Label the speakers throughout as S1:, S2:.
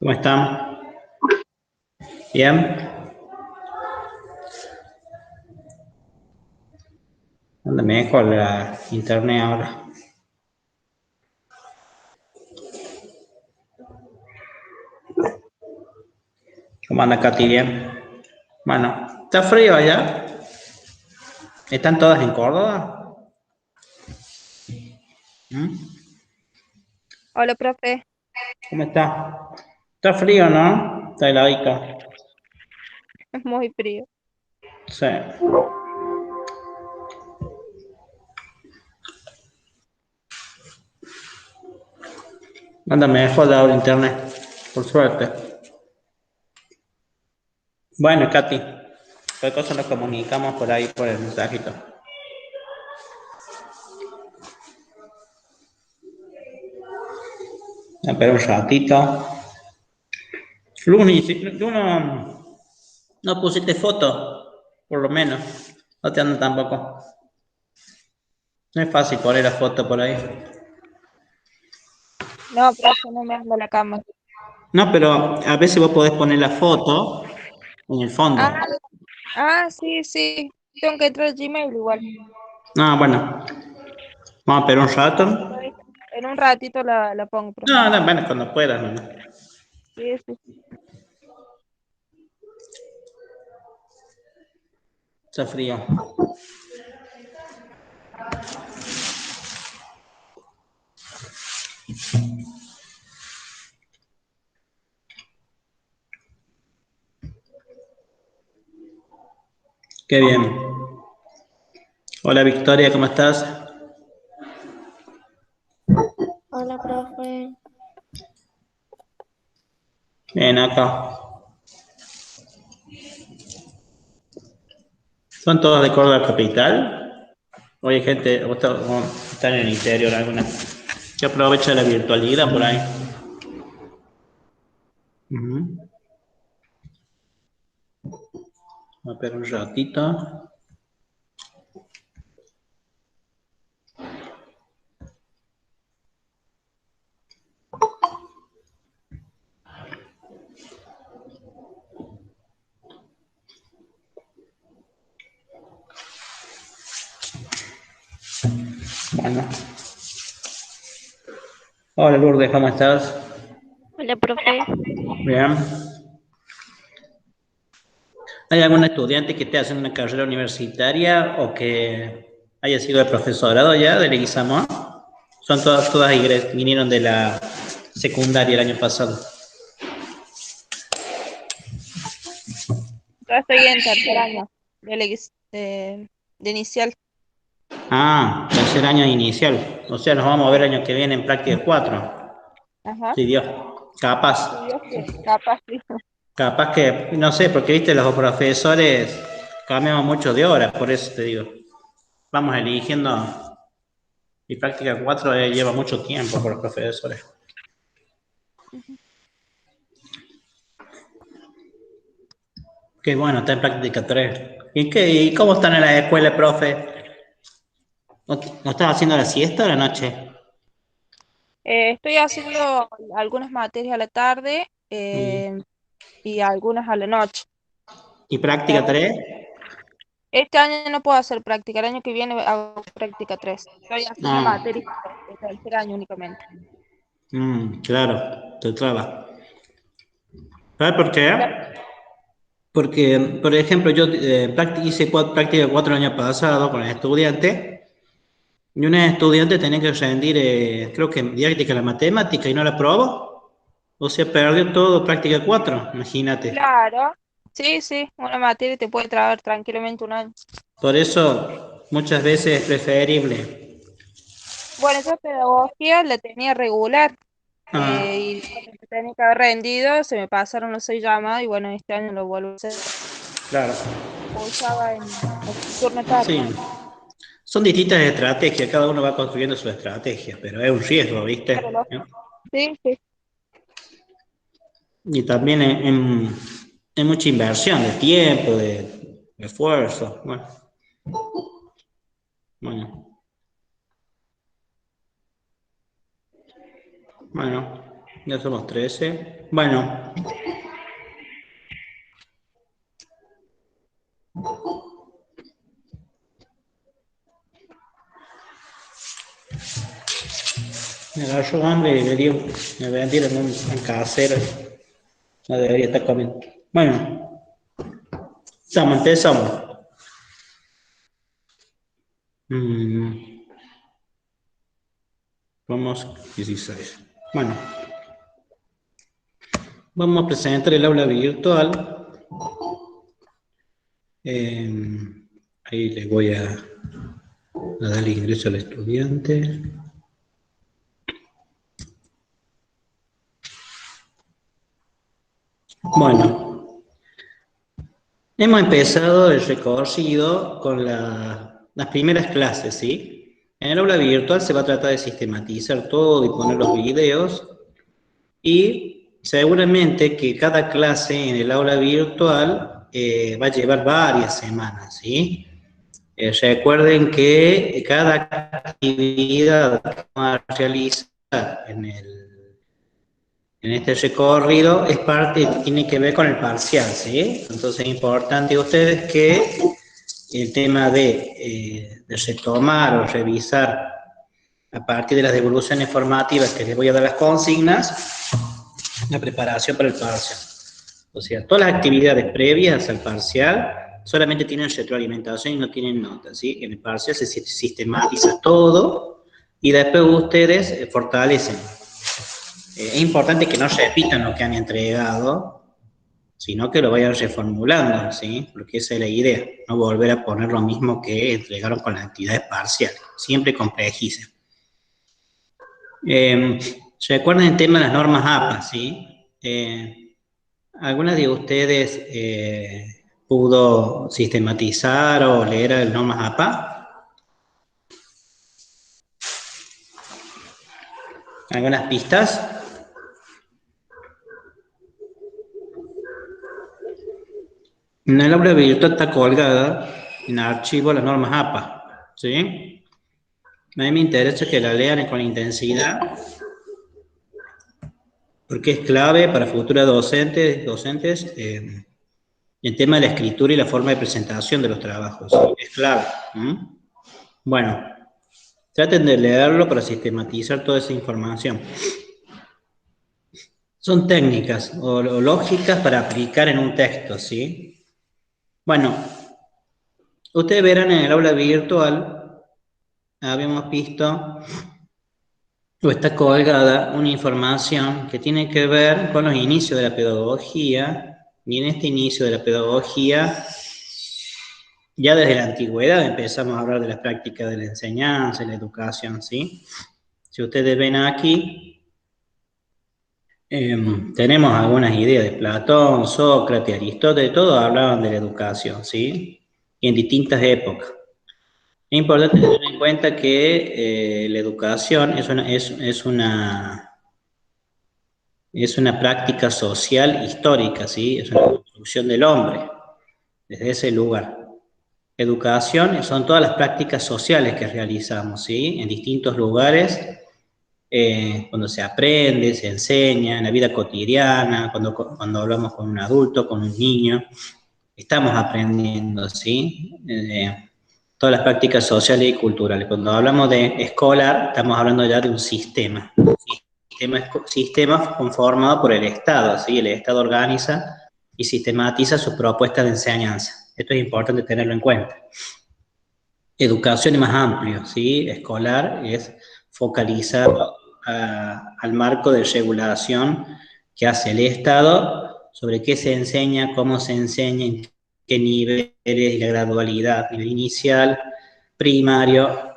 S1: ¿Cómo están? ¿Bien? Anda mejor la internet ahora. ¿Cómo anda Katy? ¿Bien? Bueno, ¿está frío allá? ¿Están todas en Córdoba? ¿Mm?
S2: Hola, profe.
S1: ¿Cómo está? Está frío, ¿no? Está heladito.
S2: Es muy frío.
S1: Sí. Anda mejor la internet, por suerte. Bueno, Katy, cualquier cosa nos comunicamos por ahí por el mensajito. Espera un ratito. Luni, tú no pusiste foto, por lo menos. No te ando tampoco. No es fácil poner la foto por ahí.
S2: No, profe, no me ando la cama.
S1: No, pero a veces vos podés poner la foto en el
S2: Ah,
S1: fondo.
S2: sí, sí. Tengo que entrar al Gmail igual.
S1: No, bueno, vamos a esperar un rato.
S2: En un ratito la pongo, profe.
S1: No, no, bueno, cuando puedas, no.
S2: Sí, sí.
S1: Está frío. Qué bien. Hola Victoria, ¿cómo estás?
S3: Hola, profe.
S1: Bien, acá. ¿Son todos de Córdoba capital? Oye, gente, o están en el interior alguna. Que aprovecha la virtualidad por ahí. Ujú. Vamos a esperar un ratito. Bueno. Hola Lourdes, ¿cómo estás?
S3: Hola, profe.
S1: Bien. ¿Hay algún estudiante que esté haciendo una carrera universitaria o que haya sido de profesorado ya de Leguizamón? Son todas vinieron de la secundaria el año pasado.
S2: Yo estoy en tercer año de inicial.
S1: Ah, tercer año inicial. O sea, nos vamos a ver el año que viene en práctica 4.
S2: Ajá.
S1: Sí, Dios.
S2: Si
S1: Capaz.
S2: Dios quiere, capaz, sí.
S1: Capaz que, no sé, porque viste, los profesores cambiamos mucho de horas, por eso te digo. Vamos eligiendo. Y práctica 4 lleva mucho tiempo por los profesores.
S2: Ujú.
S1: Qué bueno, está en práctica 3. ¿Y cómo están en la escuela, profe? ¿No estás haciendo la siesta o la noche?
S2: Estoy haciendo algunas materias a la tarde
S1: Mm.
S2: y algunas a la noche.
S1: ¿Y práctica
S2: Según
S1: 3?
S2: este año no puedo hacer práctica, el año que viene hago práctica 3. Estoy haciendo
S1: Ah,
S2: materias de tercer año únicamente.
S1: claro, te traba. ¿Sabes por qué?
S2: Claro.
S1: Porque, por ejemplo, yo hice práctica 4 el año pasado con el estudiante y un estudiante tenía que rendir, creo que didáctica la matemática y no la aprobó. O sea, perdió todo práctica 4, imagínate.
S2: Claro, sí, sí, una materia te puede traer tranquilamente un año.
S1: Por eso, muchas veces es preferible.
S2: Bueno, yo pedagogía la tenía regular
S1: Ah,
S2: y cuando me tenía que haber rendido se me pasaron los 6 llamadas y bueno, este año lo vuelvo a hacer.
S1: claro.
S2: Cursaba en turno tarde.
S1: Sí. Son distintas estrategias, cada uno va construyendo su estrategia, pero es un riesgo,
S2: Claro,
S1: ¿viste?
S2: sí, sí.
S1: Y también en mucha inversión de tiempo, de esfuerzo. Bueno, bueno, bueno. Ya somos 13. Bueno. Me agarró hambre y me vendieron un casero. No debería estar comiendo. Bueno, empezamos. Vamos 16. Bueno, vamos a presentar el aula virtual. Ahí le voy a dar ingreso al estudiante. Bueno, hemos empezado el recorrido con las primeras clases, ¿sí? En el aula virtual se va a tratar de sistematizar todo y poner los videos, y seguramente que cada clase en el aula virtual va a llevar varias semanas, ¿sí? Recuerden que cada actividad que vamos a realizar en este recorrido es parte, tiene que ver con el parcial, ¿sí? Entonces es importante ustedes que el tema de retomar o revisar a partir de las devoluciones formativas que les voy a dar las consignas, la preparación para el parcial. O sea, todas las actividades previas al parcial solamente tienen retroalimentación y no tienen notas, ¿sí? En el parcial se sistematiza todo y después ustedes fortalecen. Es importante que no repitan lo que han entregado, sino que lo vayan reformulando, ¿sí? Porque esa es la idea, no volver a poner lo mismo que entregaron con las actividades parciales, siempre complejicen. Recuerden el tema de las normas APA, ¿sí? ¿Alguna de ustedes pudo sistematizar o leer el normas APA? ¿Algunas pistas? En el aula virtual está colgada en archivo las normas APA, ¿sí? A mí me interesa que la lean con intensidad, porque es clave para futuras docentes el tema de la escritura y la forma de presentación de los trabajos, ¿sí? Es clave. Bueno, traten de leerlo para sistematizar toda esa información. Son técnicas o lógicas para aplicar en un texto, ¿sí? Bueno, ustedes verán en el aula virtual, habíamos visto, o está colgada una información que tiene que ver con los inicios de la pedagogía, y en este inicio de la pedagogía, ya desde la antigüedad empezamos a hablar de las prácticas de la enseñanza, de la educación, ¿sí? Si ustedes ven aquí, tenemos algunas ideas de Platón, Sócrates, Aristóteles, todos hablaban de la educación, ¿sí? Y en distintas épocas. Es importante tener en cuenta que la educación es una práctica social histórica, ¿sí? Es una construcción del hombre, desde ese lugar. Educación son todas las prácticas sociales que realizamos, ¿sí? En distintos lugares, cuando se aprende, se enseña, en la vida cotidiana, cuando hablamos con un adulto, con un niño, estamos aprendiendo, ¿sí? Todas las prácticas sociales y culturales. Cuando hablamos de escolar, estamos hablando ya de un sistema. Sistema conformado por el Estado, ¿sí? El Estado organiza y sistematiza sus propuestas de enseñanza. Esto es importante tenerlo en cuenta. Educación es más amplio, ¿sí? Escolar es focalizado al marco de regulación que hace el Estado sobre qué se enseña, cómo se enseña, en qué niveles y la gradualidad, nivel inicial, primario,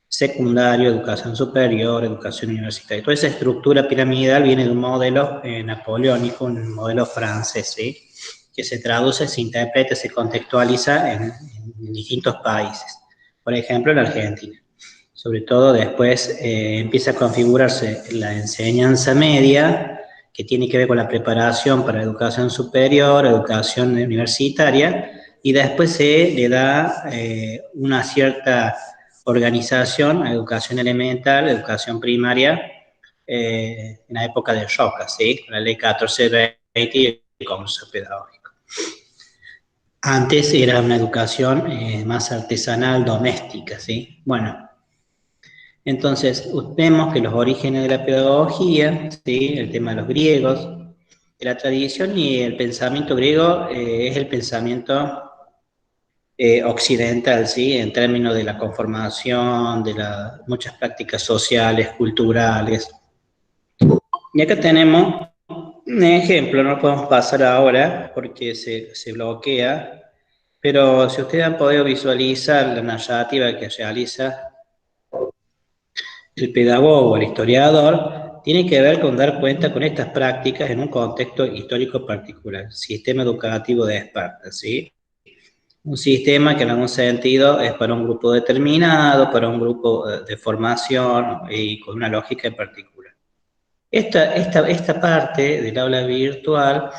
S1: secundario, educación superior, educación universitaria. Toda esa estructura piramidal viene de un modelo napoleónico, un modelo francés, ¿sí? Que se traduce, se interpreta, se contextualiza en distintos países. Por ejemplo, en Argentina. Sobre todo después empieza a configurarse la enseñanza media, que tiene que ver con la preparación para educación superior, educación universitaria, y después se le da una cierta organización a educación elemental, educación primaria, en la época de Roca, ¿sí? La ley 1420 y el consenso pedagógico. Antes era una educación más artesanal, doméstica, ¿sí? Bueno, entonces vemos que los orígenes de la pedagogía, ¿sí? El tema de los griegos, de la tradición y el pensamiento griego es el pensamiento occidental, ¿sí? En términos de la conformación, de muchas prácticas sociales, culturales. Y acá tenemos un ejemplo, no lo podemos pasar ahora porque se bloquea, pero si ustedes han podido visualizar la narrativa que realiza el pedagogo, el historiador, tiene que ver con dar cuenta con estas prácticas en un contexto histórico particular, sistema educativo de Esparta, ¿sí? Un sistema que en algún sentido es para un grupo determinado, para un grupo de formación y con una lógica en particular. Esta parte del aula virtual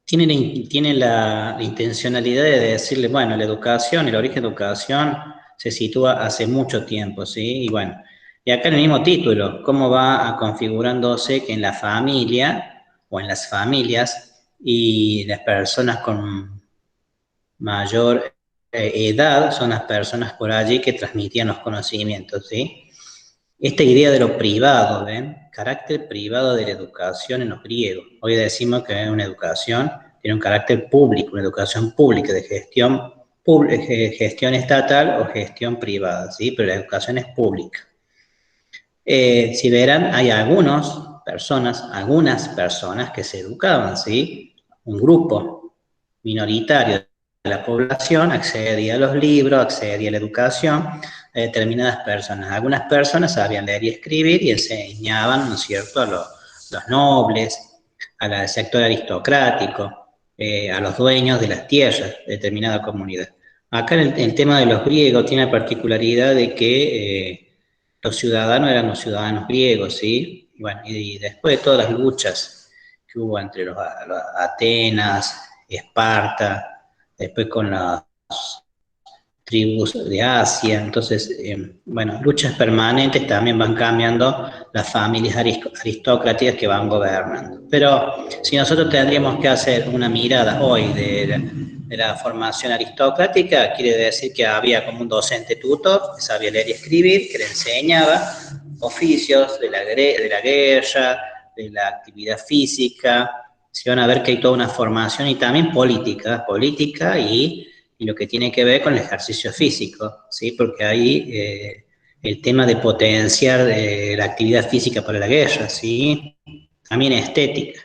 S1: tiene la intencionalidad de decirle, bueno, la educación, el origen de la educación se sitúa hace mucho tiempo, ¿sí? Y bueno, y acá en el mismo título, cómo va configurándose que en la familia o en las familias y las personas con mayor edad son las personas por allí que transmitían los conocimientos, ¿sí? Esta idea de lo privado, ¿ven? Carácter privado de la educación en los griegos. Hoy decimos que una educación tiene un carácter público, una educación pública de gestión estatal o gestión privada, ¿sí? Pero la educación es pública. Si verán, hay algunas personas que se educaban, ¿sí? Un grupo minoritario de la población accedía a los libros, accedía a la educación a determinadas personas. Algunas personas sabían leer y escribir y enseñaban, ¿no es cierto?, a los nobles, al sector aristocrático, a los dueños de las tierras de determinada comunidad. Acá el tema de los griegos tiene la particularidad de que los ciudadanos eran los ciudadanos griegos, ¿sí? Bueno, y después de todas las luchas que hubo entre los Atenas, Esparta, después con las tribus de Asia, entonces, bueno, luchas permanentes también van cambiando las familias aristocráticas que van gobernando. Pero si nosotros tendríamos que hacer una mirada hoy de la formación aristocrática, quiere decir que había como un docente tutor que sabía leer y escribir, que le enseñaba oficios de la guerra, de la actividad física. Se van a ver que hay toda una formación y también política y lo que tiene que ver con el ejercicio físico, ¿sí? Porque ahí el tema de potenciar la actividad física para la guerra, ¿sí? También estética.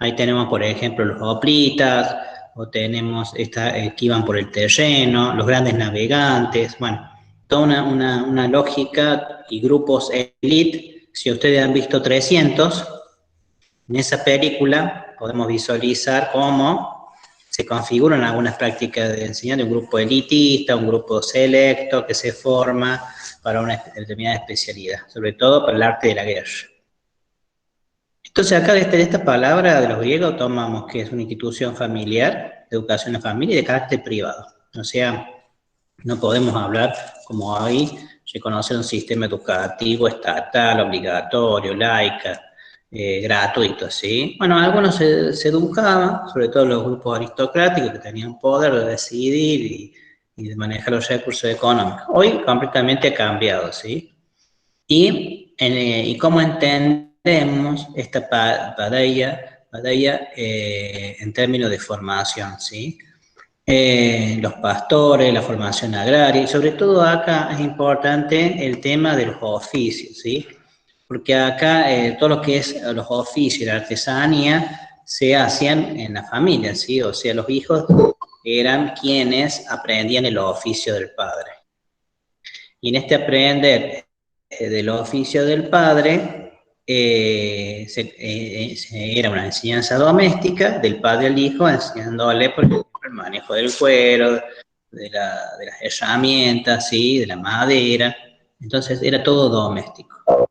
S1: Ahí tenemos, por ejemplo, los hoplitas, o tenemos que iban por el terreno, los grandes navegantes, bueno, toda una lógica y grupos elite. Si ustedes han visto 300, en esa película podemos visualizar cómo se configuran algunas prácticas de enseñanza de un grupo elitista, un grupo selecto que se forma para una determinada especialidad, sobre todo para el arte de la guerra. Entonces acá de esta palabra de los griegos tomamos que es una institución familiar, de educación a familia y de carácter privado. O sea, no podemos hablar como hoy, reconocer un sistema educativo estatal, obligatorio, laica, gratuito, ¿sí? Bueno, algunos se educaban, sobre todo los grupos aristocráticos que tenían poder de decidir y de manejar los recursos económicos. Hoy completamente ha cambiado, ¿sí? Y cómo entendemos esta padaia en términos de formación, ¿sí? Los pastores, la formación agraria, y sobre todo acá es importante el tema de los oficios, ¿sí? Porque acá todo lo que es los oficios y la artesanía se hacían en la familia, ¿sí? O sea, los hijos eran quienes aprendían el oficio del padre. Y en este aprender del oficio del padre, era una enseñanza doméstica del padre al hijo, enseñándole, por ejemplo, el manejo del cuero, de las herramientas, ¿sí? De la madera. Entonces era todo doméstico.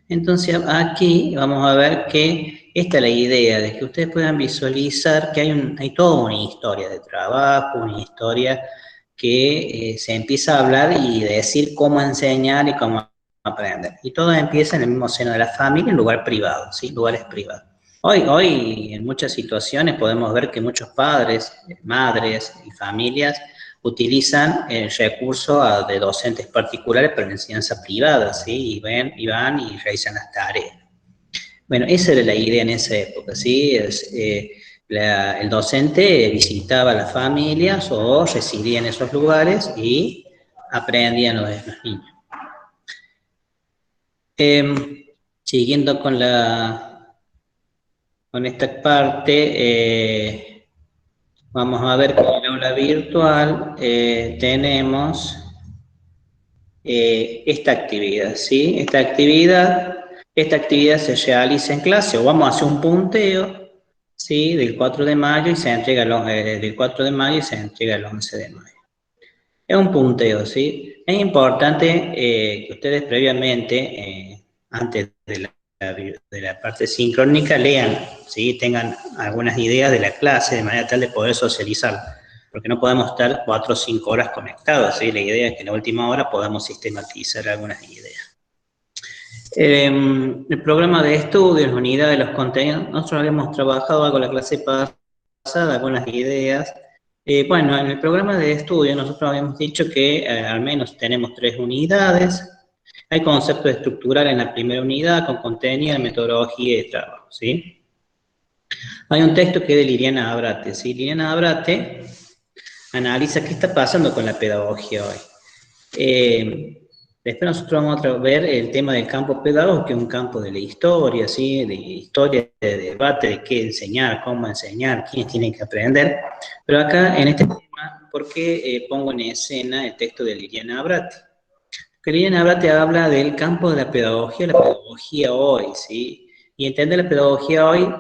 S1: Entonces aquí vamos a ver que esta es la idea de que ustedes puedan visualizar que hay toda una historia de trabajo, una historia que se empieza a hablar y decir cómo enseñar y cómo aprender. Y todo empieza en el mismo seno de la familia, en lugar privado, ¿sí? Lugares privados. Hoy, en muchas situaciones podemos ver que muchos padres, madres y familias utilizan el recurso de docentes particulares para la enseñanza privada, ¿sí? Y van y realizan las tareas. Bueno, esa era la idea en esa época, ¿sí? El docente visitaba a las familias o residía en esos lugares y aprendían los niños. Siguiendo con esta parte, vamos a ver que en el aula virtual tenemos esta actividad, ¿sí? Esta actividad se realiza en clase, o vamos a hacer un punteo, ¿sí? Del 4 de mayo y se entrega del 4 de mayo y se entrega el 11 de mayo. Es un punteo, ¿sí? Es importante que ustedes previamente, antes de la parte sincrónica, lean, ¿sí? Tengan algunas ideas de la clase de manera tal de poder socializar, porque no podemos estar 4 o 5 horas conectados, ¿sí? La idea es que en la última hora podamos sistematizar algunas ideas. El programa de estudios, la unidad de los contenidos, nosotros habíamos trabajado algo en la clase pasada, algunas ideas. Bueno, en el programa de estudio nosotros habíamos dicho que al menos tenemos 3 unidades. Hay conceptos estructurales en la primera unidad con contenido, metodología y trabajo, ¿sí? Hay un texto que es de Liliana Abrate, ¿sí? Liliana Abrate analiza qué está pasando con la pedagogía hoy. Después nosotros vamos a ver el tema del campo pedagógico, que es un campo de la historia, ¿sí? De historia, de debate, de qué enseñar, cómo enseñar, quiénes tienen que aprender. Pero acá, en este tema, ¿por qué pongo en escena el texto de Liliana Abrate? Porque Liliana Abrate habla del campo de la pedagogía hoy, ¿sí? Y entender la pedagogía hoy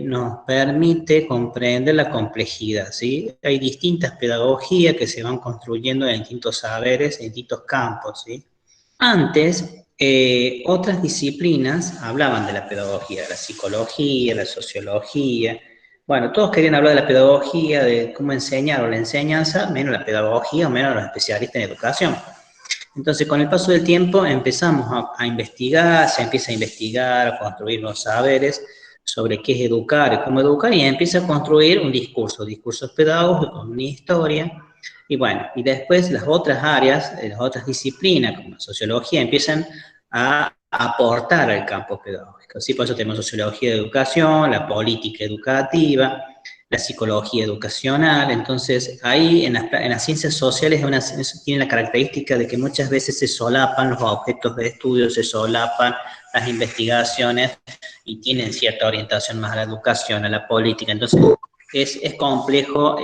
S1: nos permite comprender la complejidad, ¿sí? Hay distintas pedagogías que se van construyendo en distintos saberes, en distintos campos, ¿sí? Antes, otras disciplinas hablaban de la pedagogía, la psicología, la sociología. Bueno, todos querían hablar de la pedagogía, de cómo enseñar o la enseñanza, menos la pedagogía o menos los especialistas en educación. Entonces, con el paso del tiempo empezamos a investigar, se empieza a investigar, a construir los saberes sobre qué es educar y cómo educar, y empieza a construir un discursos pedagógicos, una historia, y bueno, y después las otras áreas, las otras disciplinas, como la sociología, empiezan a aportar al campo pedagógico, ¿sí? Por eso tenemos sociología de educación, la política educativa, la psicología educacional. Entonces ahí en las ciencias sociales tiene la característica de que muchas veces se solapan los objetos de estudio, se solapan las investigaciones y tienen cierta orientación más a la educación, a la política. Entonces es complejo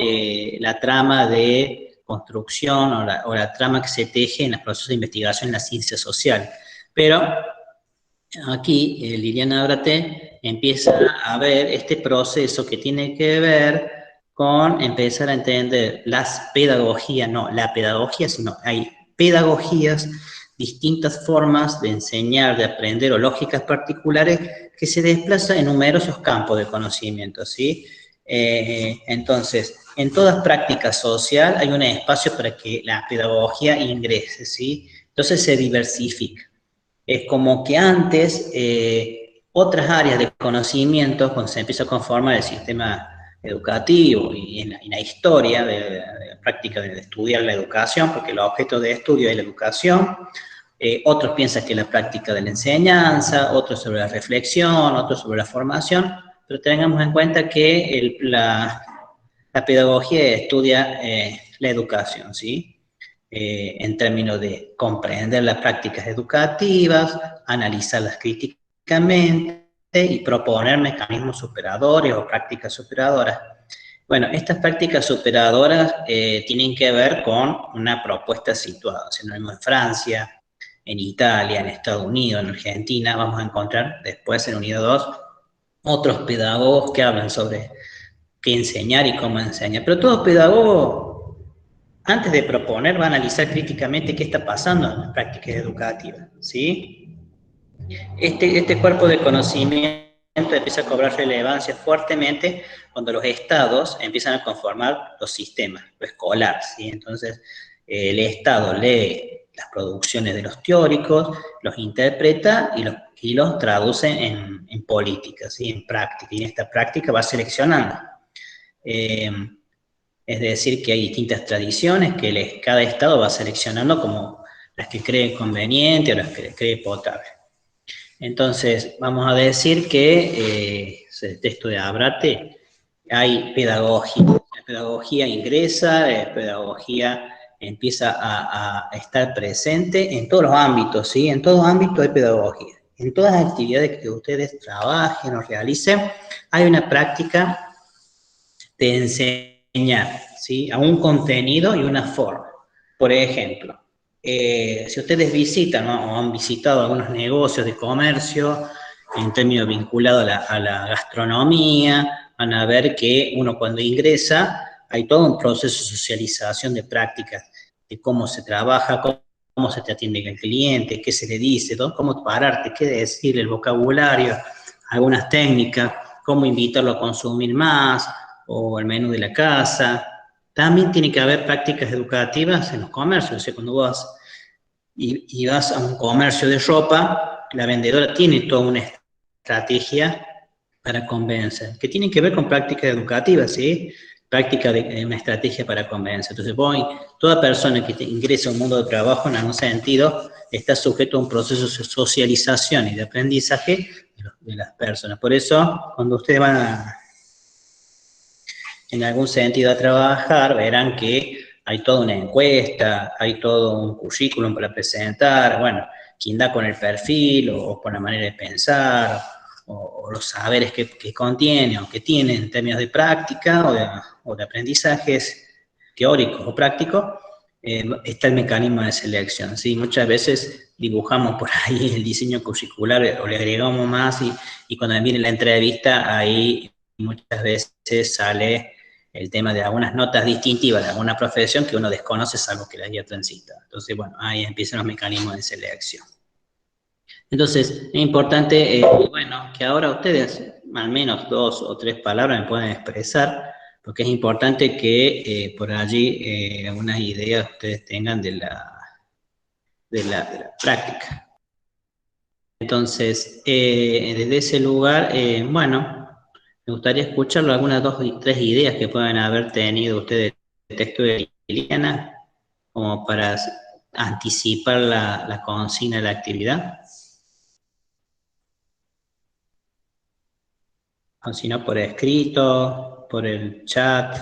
S1: la trama de construcción o la trama que se teje en los procesos de investigación en la ciencia social. Pero aquí Liliana Abrate empieza a ver este proceso que tiene que ver con empezar a entender las pedagogías, no la pedagogía, sino hay pedagogías, distintas formas de enseñar, de aprender o lógicas particulares que se desplazan en numerosos campos de conocimiento, ¿sí? Entonces, en toda práctica social hay un espacio para que la pedagogía ingrese, ¿sí? Entonces se diversifica. Es como que antes otras áreas de conocimiento, cuando se empieza a conformar el sistema educativo y en la historia de la práctica de estudiar la educación, porque el objeto de estudio es la educación, otros piensan que la práctica de la enseñanza, otros sobre la reflexión, otros sobre la formación, pero tengamos en cuenta que la pedagogía estudia la educación, ¿sí? En términos de comprender las prácticas educativas, analizarlas críticamente y proponer mecanismos superadores o prácticas superadoras. Bueno, estas prácticas superadoras tienen que ver con una propuesta situada. Si no vemos en Francia, en Italia, en Estados Unidos, en Argentina, vamos a encontrar después en Unidad 2 otros pedagogos que hablan sobre qué enseñar y cómo enseñar. Pero todo pedagogo, antes de proponer, va a analizar críticamente qué está pasando en las prácticas educativas, ¿sí? Este cuerpo de conocimiento empieza a cobrar relevancia fuertemente cuando los estados empiezan a conformar los sistemas, lo escolar, ¿sí? Entonces, el Estado lee las producciones de los teóricos, los interpreta y los traduce en política, ¿sí? En práctica, y en esta práctica va seleccionando. Es decir, que hay distintas tradiciones que cada estado va seleccionando como las que cree conveniente o las que cree potable. Entonces, vamos a decir que el texto de Abrate hay pedagogía. La pedagogía ingresa, la pedagogía empieza a estar presente en todos los ámbitos, ¿sí? En todo ámbito hay pedagogía. En todas las actividades que ustedes trabajen o realicen, hay una práctica de enseñar, ¿sí? A un contenido y una forma. Por ejemplo, si ustedes visitan, ¿no? O han visitado algunos negocios de comercio en términos vinculados a la gastronomía, van a ver que uno cuando ingresa hay todo un proceso de socialización de prácticas, de cómo se trabaja, cómo se te atiende al cliente, qué se le dice, cómo pararte, qué decir, el vocabulario, algunas técnicas, cómo invitarlo a consumir más, o el menú de la casa. También tiene que haber prácticas educativas en los comercios. O sea, cuando vas y vas a un comercio de ropa, la vendedora tiene toda una estrategia para convencer, que tiene que ver con prácticas educativas, ¿sí? Práctica de una estrategia para convencer. Entonces, toda persona que ingresa a un mundo de trabajo en algún sentido está sujeto a un proceso de socialización y de aprendizaje de las personas. Por eso, cuando ustedes van en algún sentido a trabajar, verán que hay toda una encuesta, hay todo un currículum para presentar, bueno, quién da con el perfil o con la manera de pensar, o los saberes que contiene o que tiene en términos de práctica o de aprendizajes teóricos o prácticos, está el mecanismo de selección, ¿sí? Muchas veces dibujamos por ahí el diseño curricular o le agregamos más y cuando viene la entrevista ahí muchas veces sale el tema de algunas notas distintivas de alguna profesión que uno desconoce salvo que la haya transitado. Entonces, bueno, ahí empiezan los mecanismos de selección. Entonces, es importante, bueno, que ahora ustedes al menos 2 o 3 palabras me puedan expresar, porque es importante que por allí algunas ideas ustedes tengan de la práctica. Entonces, desde ese lugar, bueno, me gustaría escucharlo, algunas 2 o 3 ideas que puedan haber tenido ustedes del texto de Liliana, como para anticipar la consigna de la actividad. O si no, por escrito, por el chat.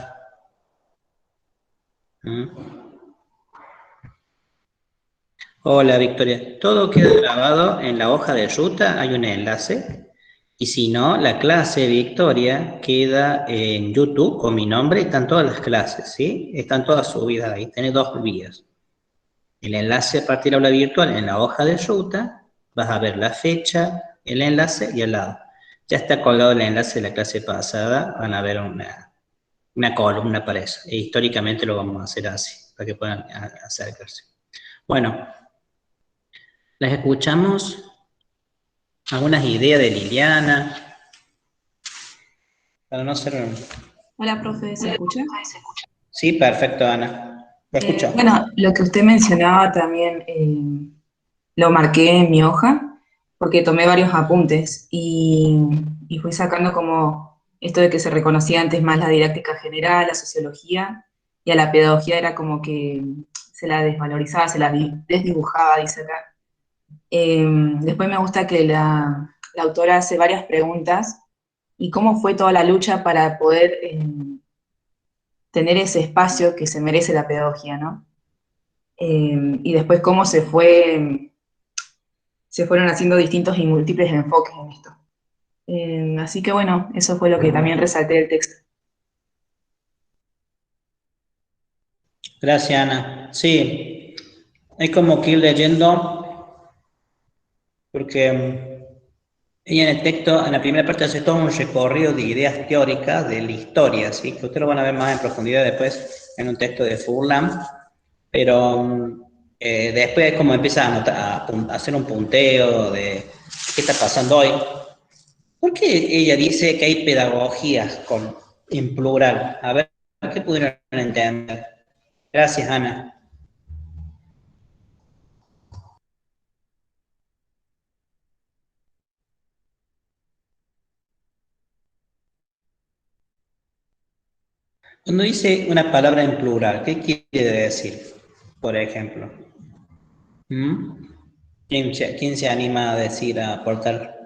S1: Hola, Victoria. Todo queda grabado en la hoja de ruta, hay un enlace. Y si no, la clase Victoria queda en YouTube con mi nombre, están todas las clases, ¿sí? Están todas subidas ahí, tenés 2 vías. El enlace a partir del aula virtual en la hoja de ruta, vas a ver la fecha, el enlace y al lado. Ya está colgado el enlace de la clase pasada, van a ver una columna para eso. E históricamente lo vamos a hacer así, para que puedan acercarse. Bueno, las escuchamos. Algunas ideas de Liliana. Para no ser...
S4: Hola, profe, ¿se escucha?
S1: Sí, perfecto, Ana. ¿Me escucha?
S4: Bueno, lo que usted mencionaba también lo marqué en mi hoja porque tomé varios apuntes y fui sacando como esto de que se reconocía antes más la didáctica general, la sociología, y a la pedagogía era como que se la desvalorizaba, se la desdibujaba, dice acá. Después me gusta que la autora hace varias preguntas y cómo fue toda la lucha para poder tener ese espacio que se merece la pedagogía, ¿no? Y después cómo se fueron haciendo distintos y múltiples enfoques en esto. Así que bueno, eso fue lo que también resalté del texto.
S1: Gracias, Ana. Sí, hay como que ir leyendo, porque ella en el texto, en la primera parte, hace todo un recorrido de ideas teóricas de la historia, ¿sí? Que ustedes lo van a ver más en profundidad después en un texto de Furlan, pero después es como empieza a hacer un punteo de qué está pasando hoy. ¿Por qué ella dice que hay pedagogías en plural? A ver, ¿qué pudieron entender? Gracias, Ana. Cuando dice una palabra en plural, ¿qué quiere decir? Por ejemplo. ¿Mm? ¿Quién se anima a decir, a aportar?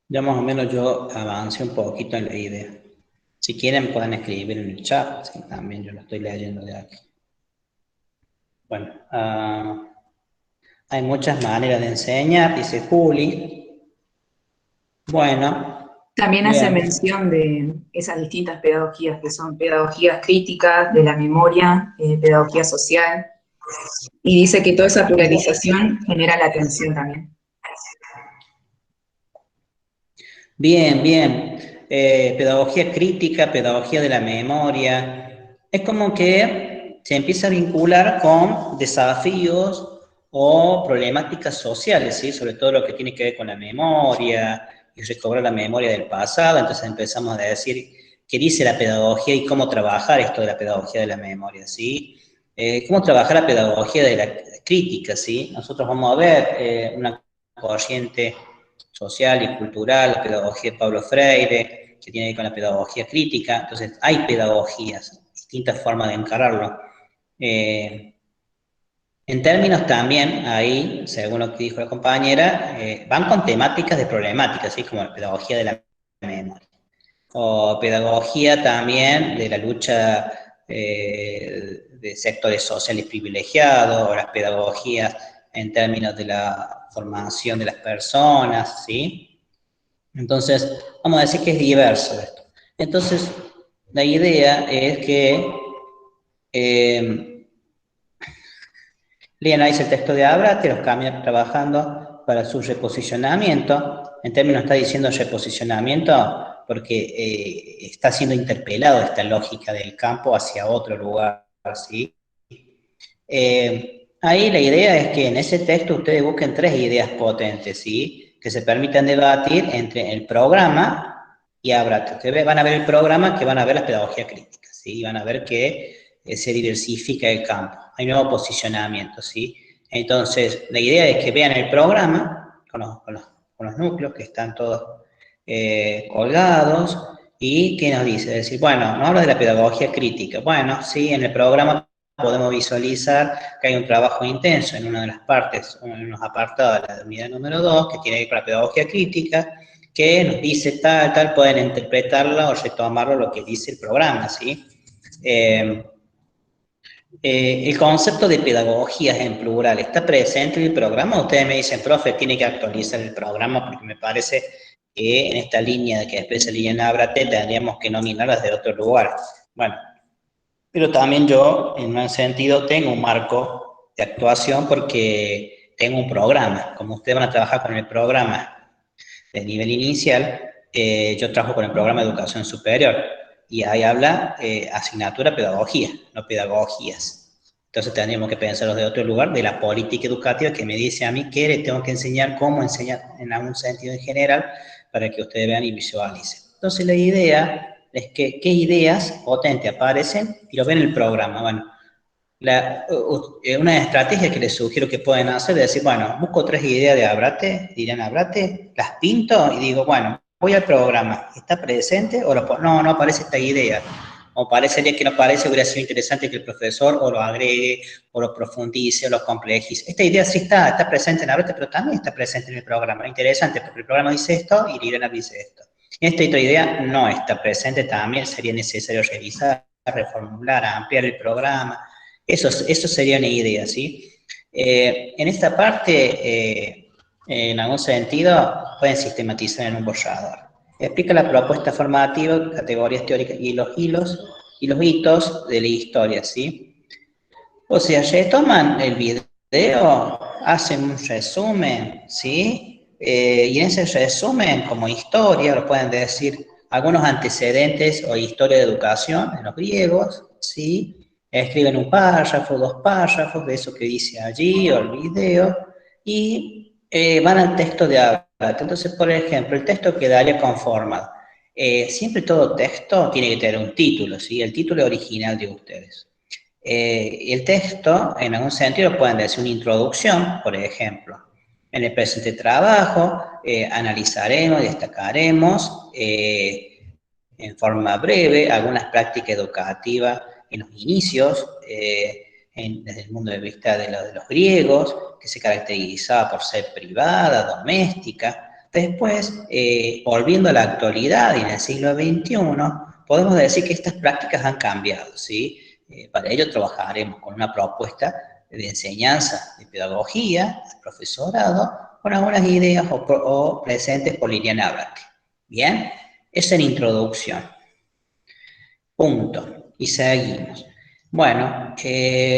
S1: Ya más o menos yo avancé un poquito en la idea. Si quieren pueden escribir en el chat, sí, también yo lo estoy leyendo de aquí. Bueno, hay muchas maneras de enseñar, dice Juli. Bueno,
S4: También hace
S1: bien.
S4: mención de esas distintas pedagogías, que son pedagogías críticas, de la memoria, pedagogía social, y dice que toda esa pluralización genera la atención también.
S1: Bien, bien. Pedagogía crítica, pedagogía de la memoria. Es como que se empieza a vincular con desafíos o problemáticas sociales, ¿sí? Sobre todo lo que tiene que ver con la memoria y recobrar la memoria del pasado. Entonces empezamos a decir qué dice la pedagogía y cómo trabajar esto de la pedagogía de la memoria, ¿sí? Cómo trabajar la pedagogía de la crítica, ¿sí? Nosotros vamos a ver una corriente social y cultural, la pedagogía de Pablo Freire, que tiene que ver con la pedagogía crítica. Entonces, hay pedagogías, distintas formas de encararlo. En términos también, ahí, según lo que dijo la compañera, van con temáticas de problemáticas, ¿sí? Como la pedagogía de la memoria. O pedagogía también de la lucha de sectores sociales privilegiados, o las pedagogías en términos de la formación de las personas, ¿sí? Entonces, vamos a decir que es diverso esto. Entonces, la idea es que Lee analiza el texto de Abra, te los cambia trabajando para su reposicionamiento. En términos está diciendo reposicionamiento porque está siendo interpelado esta lógica del campo hacia otro lugar, ¿sí? Ahí la idea es que en ese texto ustedes busquen 3 ideas potentes, ¿sí? Que se permitan debatir entre el programa y Abra. Ustedes van a ver el programa, que van a ver las pedagogías críticas, ¿sí? Van a ver que se diversifica el campo. Hay nuevo posicionamiento, ¿sí? Entonces, la idea es que vean el programa con los núcleos que están todos colgados y ¿qué nos dice? Es decir, bueno, no habla de la pedagogía crítica. Bueno, sí, en el programa podemos visualizar que hay un trabajo intenso en una de las partes, en unos apartados de la unidad número 2, que tiene que ver con la pedagogía crítica, que nos dice tal, pueden interpretarla o retomarlo lo que dice el programa, ¿sí? El concepto de pedagogías en plural está presente en el programa. Ustedes me dicen, profe, tiene que actualizar el programa porque me parece que en esta línea que expresa Liliana Ábrate tendríamos que nominarlas de otro lugar. Bueno, pero también yo, en un sentido, tengo un marco de actuación porque tengo un programa. Como ustedes van a trabajar con el programa de nivel inicial, yo trabajo con el programa de educación superior y ahí habla asignatura pedagogía, no pedagogías. Entonces tendríamos que pensarlos de otro lugar, de la política educativa que me dice a mí que le tengo que enseñar cómo enseñar en algún sentido en general para que ustedes vean y visualicen. Entonces la idea es que qué ideas potentes aparecen y lo ven en el programa. Bueno, una estrategia que les sugiero que pueden hacer es decir, bueno, busco 3 ideas de Abrate, dirán Abrate, las pinto y digo, bueno, voy al programa, ¿está presente? O no aparece esta idea. O parecería que no aparece, hubiera sido interesante que el profesor o lo agregue, o lo profundice, o lo complejice. Esta idea sí está presente en Abrate, pero también está presente en el programa. Interesante, porque el programa dice esto y Liliana dice esto. Esta otra idea no está presente, también sería necesario revisar, reformular, ampliar el programa. Eso sería una idea, ¿sí? En esta parte, en algún sentido, pueden sistematizar en un borrador. Explica la propuesta formativa, categorías teóricas y los hitos de la historia, ¿sí? O sea, retoman el video, hacen un resumen, ¿sí? Y en ese resumen, como historia, lo pueden decir algunos antecedentes o historia de educación en los griegos, ¿sí? Escriben un párrafo, 2 párrafos de eso que dice allí o el video y van al texto de Abraham. Entonces, por ejemplo, el texto quedaría conformado. Siempre todo texto tiene que tener un título, ¿sí? El título original de ustedes. El texto, en algún sentido, pueden decir una introducción, por ejemplo. En el presente trabajo analizaremos, destacaremos en forma breve algunas prácticas educativas en los inicios, desde el punto de vista de los griegos, que se caracterizaba por ser privada, doméstica. Después, volviendo a la actualidad y en el siglo XXI, podemos decir que estas prácticas han cambiado, ¿sí? Para ello trabajaremos con una propuesta de enseñanza, de pedagogía, de profesorado, con algunas ideas o presentes por Liliana Abrate. Bien, esa es la introducción. Punto. Y seguimos. Bueno,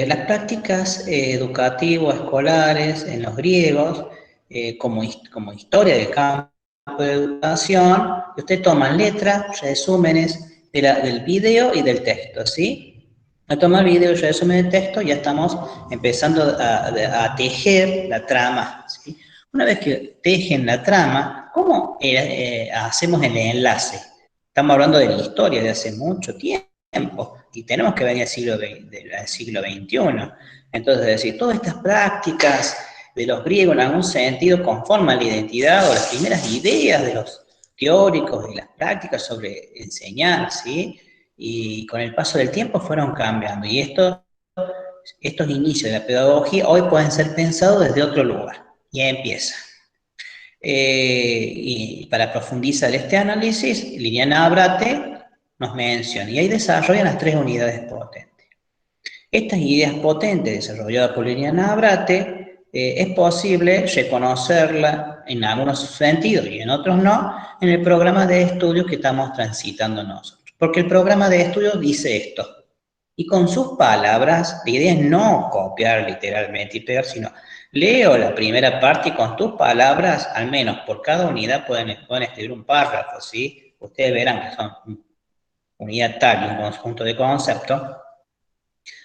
S1: las prácticas educativo-escolares en los griegos, como historia del campo de educación, ustedes toman letras, resúmenes del video y del texto, ¿sí? Al tomar video y resumen de texto ya estamos empezando a tejer la trama, ¿sí? Una vez que tejen la trama, ¿cómo hacemos el enlace? Estamos hablando de la historia de hace mucho tiempo y tenemos que venir al siglo XXI. Entonces, es decir, todas estas prácticas de los griegos en algún sentido conforman la identidad o las primeras ideas de los teóricos y las prácticas sobre enseñar, ¿sí? Y con el paso del tiempo fueron cambiando. Y estos inicios de la pedagogía hoy pueden ser pensados desde otro lugar. Y ahí empieza. Y para profundizar este análisis, Liliana Abrate nos menciona, y ahí desarrollan las 3 unidades potentes. Estas ideas potentes desarrolladas por Liliana Abrate, es posible reconocerlas en algunos sentidos y en otros no, en el programa de estudios que estamos transitando nosotros. Porque el programa de estudios dice esto, y con sus palabras, la idea es no copiar literalmente y pegar, sino leo la primera parte y con tus palabras, al menos por cada unidad pueden escribir un párrafo, ¿sí? Ustedes verán que son unidad tal y un conjunto de conceptos.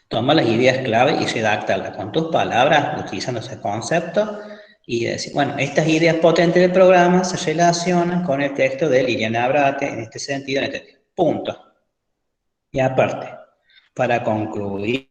S1: Toma las ideas clave y redactarlas con tus palabras, utilizando ese concepto, y decir, bueno, estas ideas potentes del programa se relacionan con el texto de Liliana Abrate, en este sentido, punto. Y aparte, para concluir,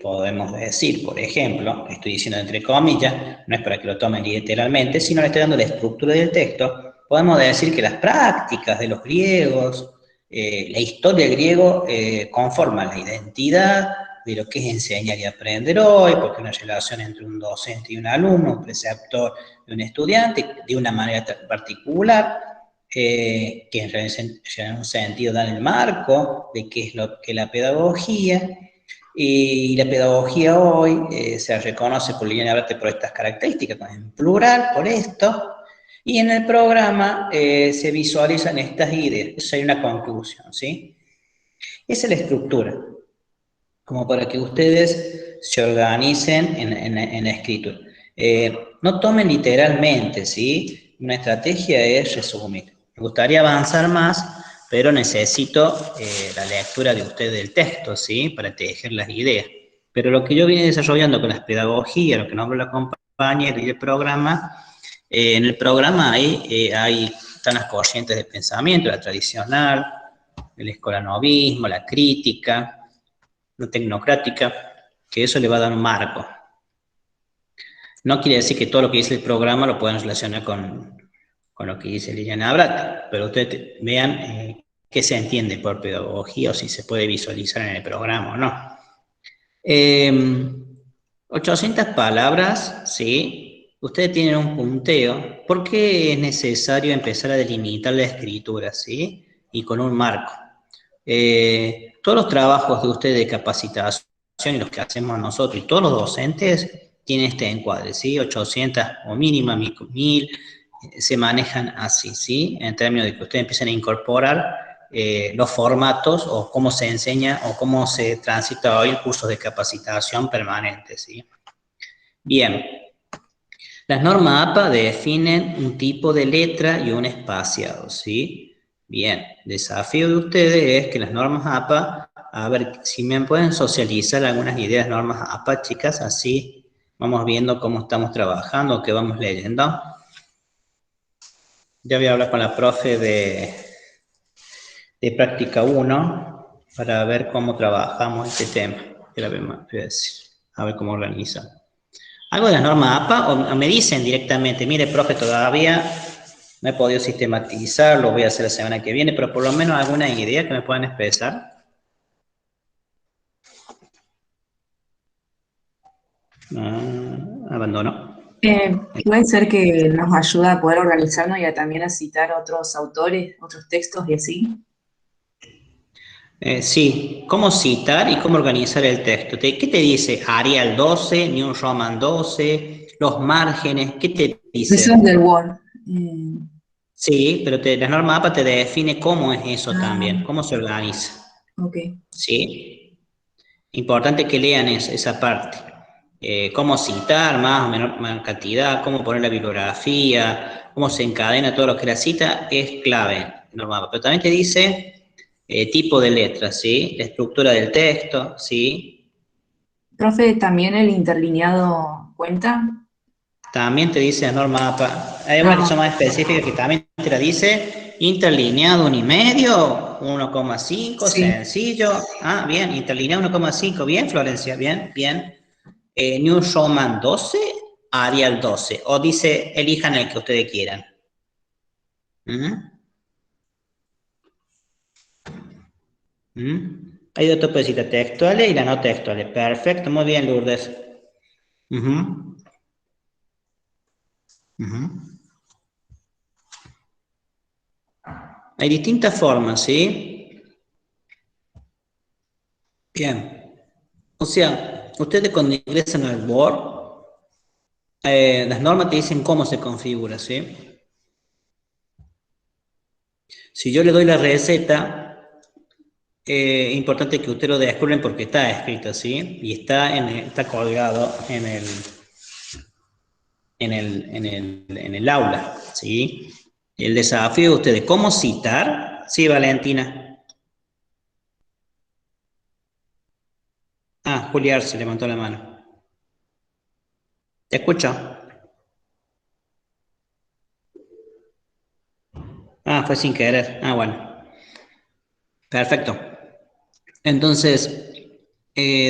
S1: podemos decir, por ejemplo, estoy diciendo entre comillas, no es para que lo tomen literalmente, sino le estoy dando la estructura del texto, podemos decir que las prácticas de los griegos, la historia del griego conforma la identidad de lo que es enseñar y aprender hoy, porque una relación entre un docente y un alumno, un preceptor y un estudiante, de una manera particular, que en un sentido dan el marco de qué es lo que la pedagogía, y la pedagogía hoy se reconoce por Liliana Abrate por estas características, en plural, por esto, y en el programa se visualizan estas ideas. Eso hay una conclusión, ¿sí? Esa es la estructura, como para que ustedes se organicen en la escritura. No tomen literalmente, ¿sí? Una estrategia es resumir. Me gustaría avanzar más, pero necesito la lectura de ustedes del texto, ¿sí? Para tejer las ideas. Pero lo que yo vine desarrollando con las pedagogías, lo que nombró la compañera y el programa, en el programa ahí están las corrientes de pensamiento, la tradicional, el escolanovismo, la crítica, la tecnocrática, que eso le va a dar un marco. No quiere decir que todo lo que dice el programa lo puedan relacionar con lo que dice Liliana Abrate, pero ustedes vean qué se entiende por pedagogía o si se puede visualizar en el programa o no. 800 palabras, ¿sí? Ustedes tienen un punteo. ¿Por qué es necesario empezar a delimitar la escritura, ¿sí? Y con un marco. Todos los trabajos de ustedes de capacitación y los que hacemos nosotros y todos los docentes tienen este encuadre, ¿sí? 800 o mínima, 1000, se manejan así, ¿sí? En términos de que ustedes empiecen a incorporar los formatos o cómo se enseña o cómo se transita hoy el curso de capacitación permanente, ¿sí? Bien. Las normas APA definen un tipo de letra y un espaciado, ¿sí? Bien, el desafío de ustedes es que las normas APA, a ver si me pueden socializar algunas ideas, normas APA, chicas, así vamos viendo cómo estamos trabajando, qué vamos leyendo. Ya voy a hablar con la profe de práctica 1 para ver cómo trabajamos este tema. A ver cómo organizamos. Algo de las normas APA, o me dicen directamente, mire, profe, todavía no he podido sistematizar, lo voy a hacer la semana que viene, pero por lo menos alguna idea que me puedan expresar. Abandono.
S4: Puede ser que nos ayuda a poder organizarnos y también a citar otros autores, otros textos y así.
S1: Sí, cómo citar y cómo organizar el texto. ¿Qué te dice? Arial 12, New Roman 12, los márgenes, ¿qué te dice?
S4: Eso es del Word.
S1: Sí, pero la norma APA te define cómo es eso también, cómo se organiza.
S4: Ok.
S1: ¿Sí? Importante que lean esa parte. Cómo citar más o menor cantidad, cómo poner la bibliografía, cómo se encadena todo lo que la cita, es clave. Norma APA. Pero también te dice tipo de letras, ¿sí? La estructura del texto, ¿sí?
S4: Profe, ¿también el interlineado cuenta?
S1: También te dice la norma APA. Hay una que son más específicas que también te la dice interlineado 1,5, 1,5,
S4: Sí.
S1: sencillo. Ah, bien, interlineado 1,5, bien, Florencia, bien, bien. New Roman 12, Arial 12. O dice, elijan el que ustedes quieran. Hay dos topecitas textuales y las no textuales. Perfecto, muy bien, Lourdes. Hay distintas formas, ¿sí? Bien. O sea, ustedes cuando ingresan al Word, las normas te dicen cómo se configura, ¿sí? Si yo le doy la receta, importante que ustedes lo descubren porque está escrito, ¿sí? Y está colgado en el aula, ¿sí? El desafío de ustedes, ¿cómo citar? Sí, Valentina. Ah, Juliar se levantó la mano. ¿Te escucho? Ah, fue sin querer. Ah, bueno. Perfecto. Entonces,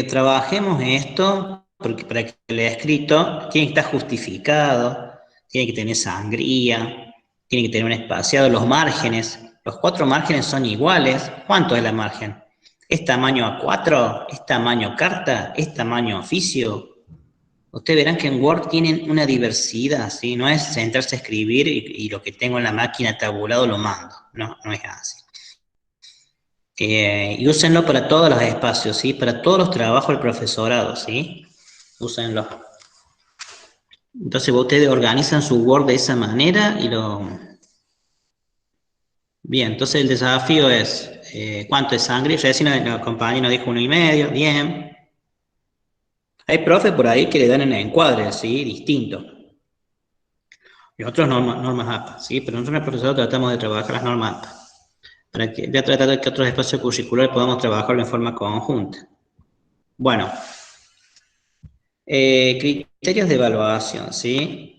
S1: trabajemos esto porque para que lea escrito tiene que estar justificado, tiene que tener sangría, tiene que tener un espaciado, los márgenes, los 4 márgenes son iguales. ¿Cuánto es la margen? ¿Es tamaño A4? ¿Es tamaño carta? ¿Es tamaño oficio? Ustedes verán que en Word tienen una diversidad, ¿sí? No es sentarse a escribir y lo que tengo en la máquina tabulado lo mando. No, no es así. Y úsenlo para todos los espacios, ¿sí? Para todos los trabajos del profesorado, ¿sí? Úsenlo. Entonces ustedes organizan su Word de esa manera y lo... Bien, entonces el desafío es, ¿cuánto es sangre? Recién la compañía nos dijo 1,5, bien. Hay profes por ahí que le dan en el encuadre, ¿sí? Distinto. Y otros normas APA, ¿sí? Pero nosotros en el profesorado tratamos de trabajar las normas APA. Para que, voy a tratar de que otros espacios curriculares podamos trabajarlo en forma conjunta. Bueno. Criterios de evaluación, ¿sí?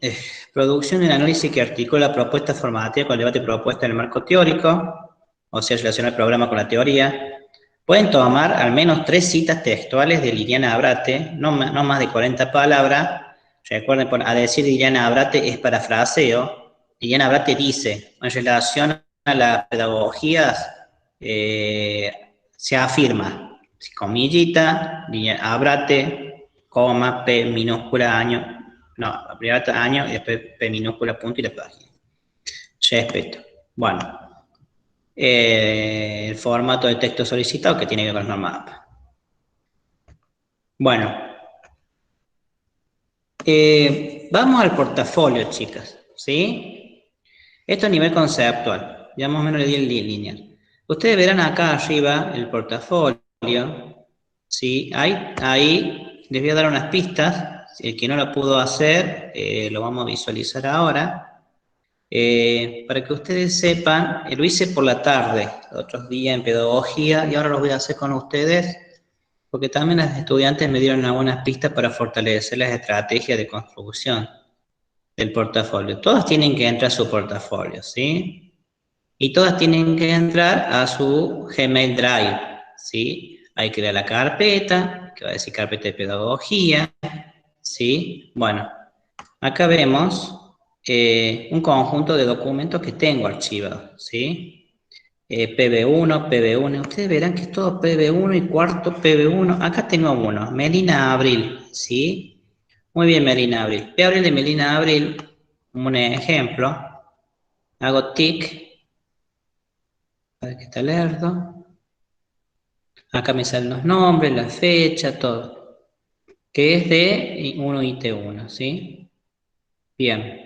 S1: Producción del análisis que articula la propuesta formativa con el debate propuesta en el marco teórico, o sea, relaciona el programa con la teoría. Pueden tomar al menos 3 citas textuales de Liliana Abrate, no más de 40 palabras. Recuerden, a decir Liliana Abrate es parafraseo. Liliana Abrate dice, en relación a las pedagogías, se afirma, comillita, Liliana Abrate, coma, P minúscula, año, no, primero año y después P minúscula, punto y la página. Respeto. Bueno, el formato de texto solicitado que tiene que ver con las normas APA. Bueno, vamos al portafolio, chicas, ¿sí? Esto a nivel conceptual, ya más o menos le di el lineal. Ustedes verán acá arriba el portafolio, ¿sí? Ahí les voy a dar unas pistas. El que no lo pudo hacer, lo vamos a visualizar ahora. Para que ustedes sepan, lo hice por la tarde, otros días en pedagogía, y ahora lo voy a hacer con ustedes, porque también las estudiantes me dieron algunas pistas para fortalecer las estrategias de construcción del portafolio. Todas tienen que entrar a su portafolio, ¿sí? Y todas tienen que entrar a su Gmail Drive, ¿sí? Hay que crear la carpeta, que va a decir carpeta de pedagogía, ¿sí? Bueno, acá vemos un conjunto de documentos que tengo archivados, ¿sí? PB1, ustedes verán que es todo PB1 y cuarto PB1. Acá tengo uno, Melina Abril, ¿sí? Muy bien, Melina Abril. Voy a abrir de Melina Abril como un ejemplo. Hago tic, para que está lerdo. Acá me salen los nombres, la fecha, todo. Que es de 1 IT1, ¿sí? Bien.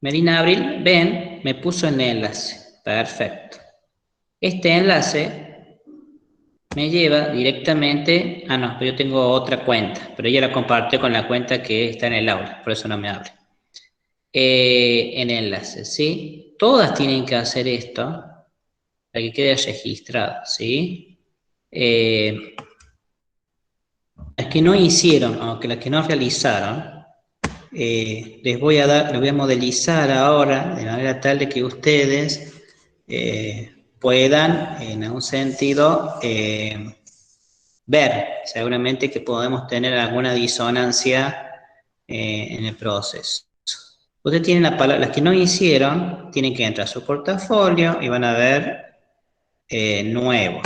S1: Melina Abril, ven, me puso en el enlace. Perfecto. Este enlace me lleva directamente... Ah, no, pero yo tengo otra cuenta, pero ella la compartió con la cuenta que está en el aula, por eso no me abre. En enlace, ¿sí? Todas tienen que hacer esto para que quede registrado, ¿sí? Las que no hicieron, aunque las que no realizaron, les voy a modelizar ahora de manera tal de que ustedes puedan, en algún sentido, ver seguramente que podemos tener alguna disonancia en el proceso. Ustedes tienen la palabra, las que no hicieron, tienen que entrar a su portafolio y van a ver nuevo,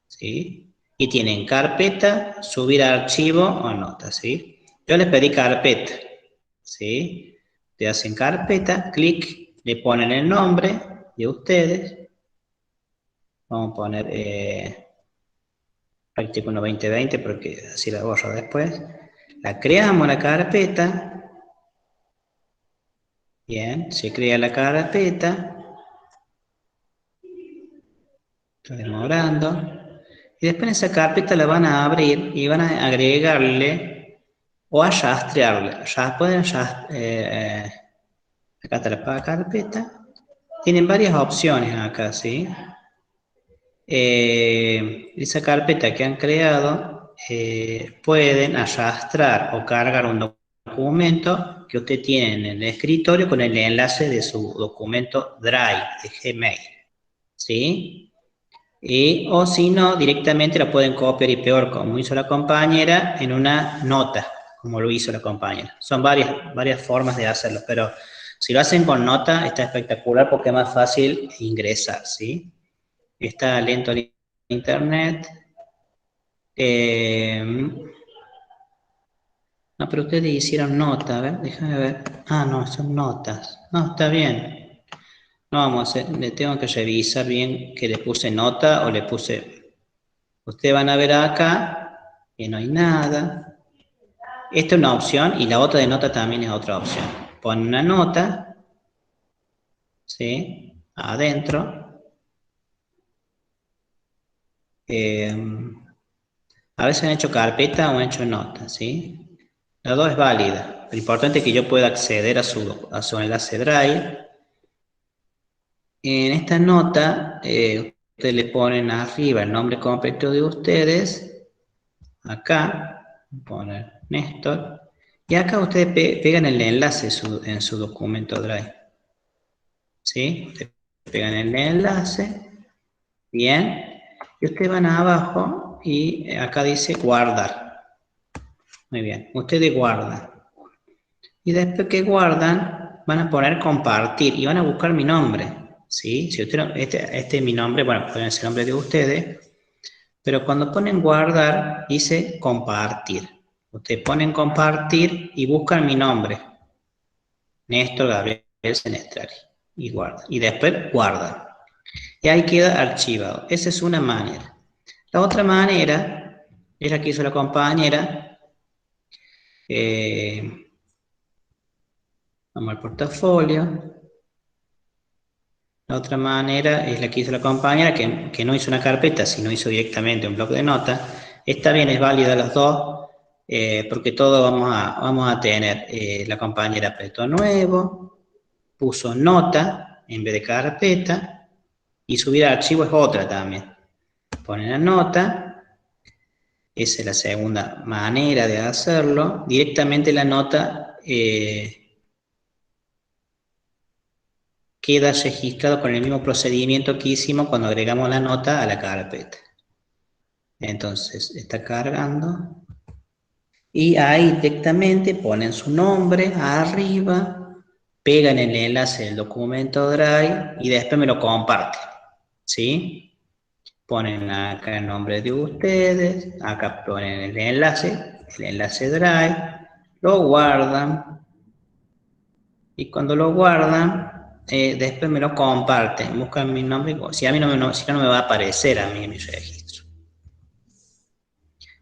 S1: ¿sí? Y tienen carpeta, subir a archivo o nota, ¿sí? Yo les pedí carpeta, ¿sí? Le hacen carpeta, clic, le ponen el nombre de ustedes. Vamos a poner práctico 1 2020 porque así la borro después. La creamos la carpeta. Bien, se crea la carpeta. Está demorando. Y después en esa carpeta la van a abrir y van a agregarle o a rastrearle. Pueden acá está la carpeta. Tienen varias opciones acá, ¿sí? Esa carpeta que han creado pueden arrastrar o cargar un documento que usted tiene en el escritorio con el enlace de su documento Drive de Gmail, ¿sí? O si no, directamente la pueden copiar y pegar como hizo la compañera en una nota, como lo hizo la compañera. Son varias formas de hacerlo, pero si lo hacen con nota está espectacular porque es más fácil ingresar, ¿sí? Está lento el internet. No, pero ustedes hicieron nota, a ver, déjame ver. Ah, no, son notas. No, está bien. No vamos a hacer, le tengo que revisar bien que le puse nota o le puse... Ustedes van a ver acá que no hay nada. Esta es una opción y la otra de nota también es otra opción. Ponen una nota, ¿sí? Adentro. A veces han hecho carpeta o han hecho nota, ¿sí? La dos es válida. Lo importante es que yo pueda acceder a su enlace Drive. En esta nota, ustedes le ponen arriba el nombre completo de ustedes. Acá, poner Néstor. Y acá ustedes pegan el enlace en su documento Drive. ¿Sí? Ustedes pegan el enlace. Bien. Y ustedes van abajo y acá dice guardar. Muy bien. Ustedes guardan. Y después que guardan, van a poner compartir y van a buscar mi nombre, ¿sí? Si usted, este es mi nombre, bueno, pueden ser el nombre de ustedes, pero cuando ponen guardar, dice compartir. Ustedes ponen compartir y buscan mi nombre, Néstor Gabriel Senestrari, y guardan. Y después guardan. Y ahí queda archivado. Esa es una manera. La otra manera es la que hizo la compañera. Vamos al portafolio. La otra manera es la que hizo la compañera, que no hizo una carpeta, sino hizo directamente un bloc de notas. Está bien, es válida las dos, porque todo vamos a tener. La compañera apretó nuevo, puso nota en vez de carpeta, y subir archivo es otra también. Ponen la nota, esa es la segunda manera de hacerlo. Directamente la nota... queda registrado con el mismo procedimiento que hicimos cuando agregamos la nota a la carpeta. Entonces, está cargando. Y ahí directamente ponen su nombre arriba, pegan el enlace del documento Drive y después me lo comparten, ¿sí? Ponen acá el nombre de ustedes, acá ponen el enlace Drive, lo guardan y cuando lo guardan, después me lo comparten, buscan mi nombre, si a mí si no me va a aparecer a mí en mi registro.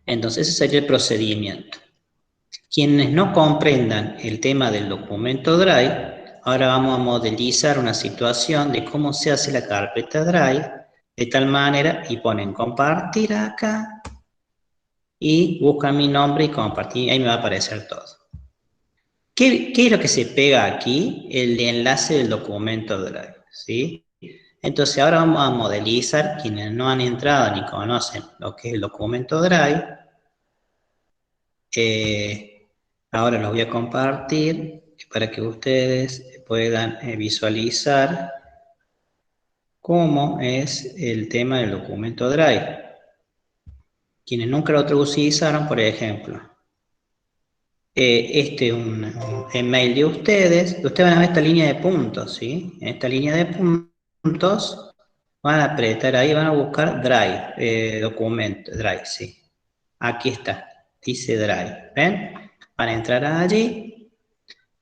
S1: Entonces ese sería el procedimiento. Quienes no comprendan el tema del documento Drive, ahora vamos a modelizar una situación de cómo se hace la carpeta Drive, de tal manera, y ponen compartir acá, y buscan mi nombre y compartir, ahí me va a aparecer todo. ¿Qué es lo que se pega aquí? El enlace del documento Drive, ¿sí? Entonces ahora vamos a modelizar, quienes no han entrado ni conocen lo que es el documento Drive, ahora los voy a compartir para que ustedes puedan visualizar cómo es el tema del documento Drive. Quienes nunca lo utilizaron, por ejemplo, este es un email de ustedes. Ustedes van a ver esta línea de puntos, ¿sí? En esta línea de puntos van a apretar ahí, van a buscar Drive, documento, Drive, sí. Aquí está, dice Drive, ¿ven? Van a entrar allí.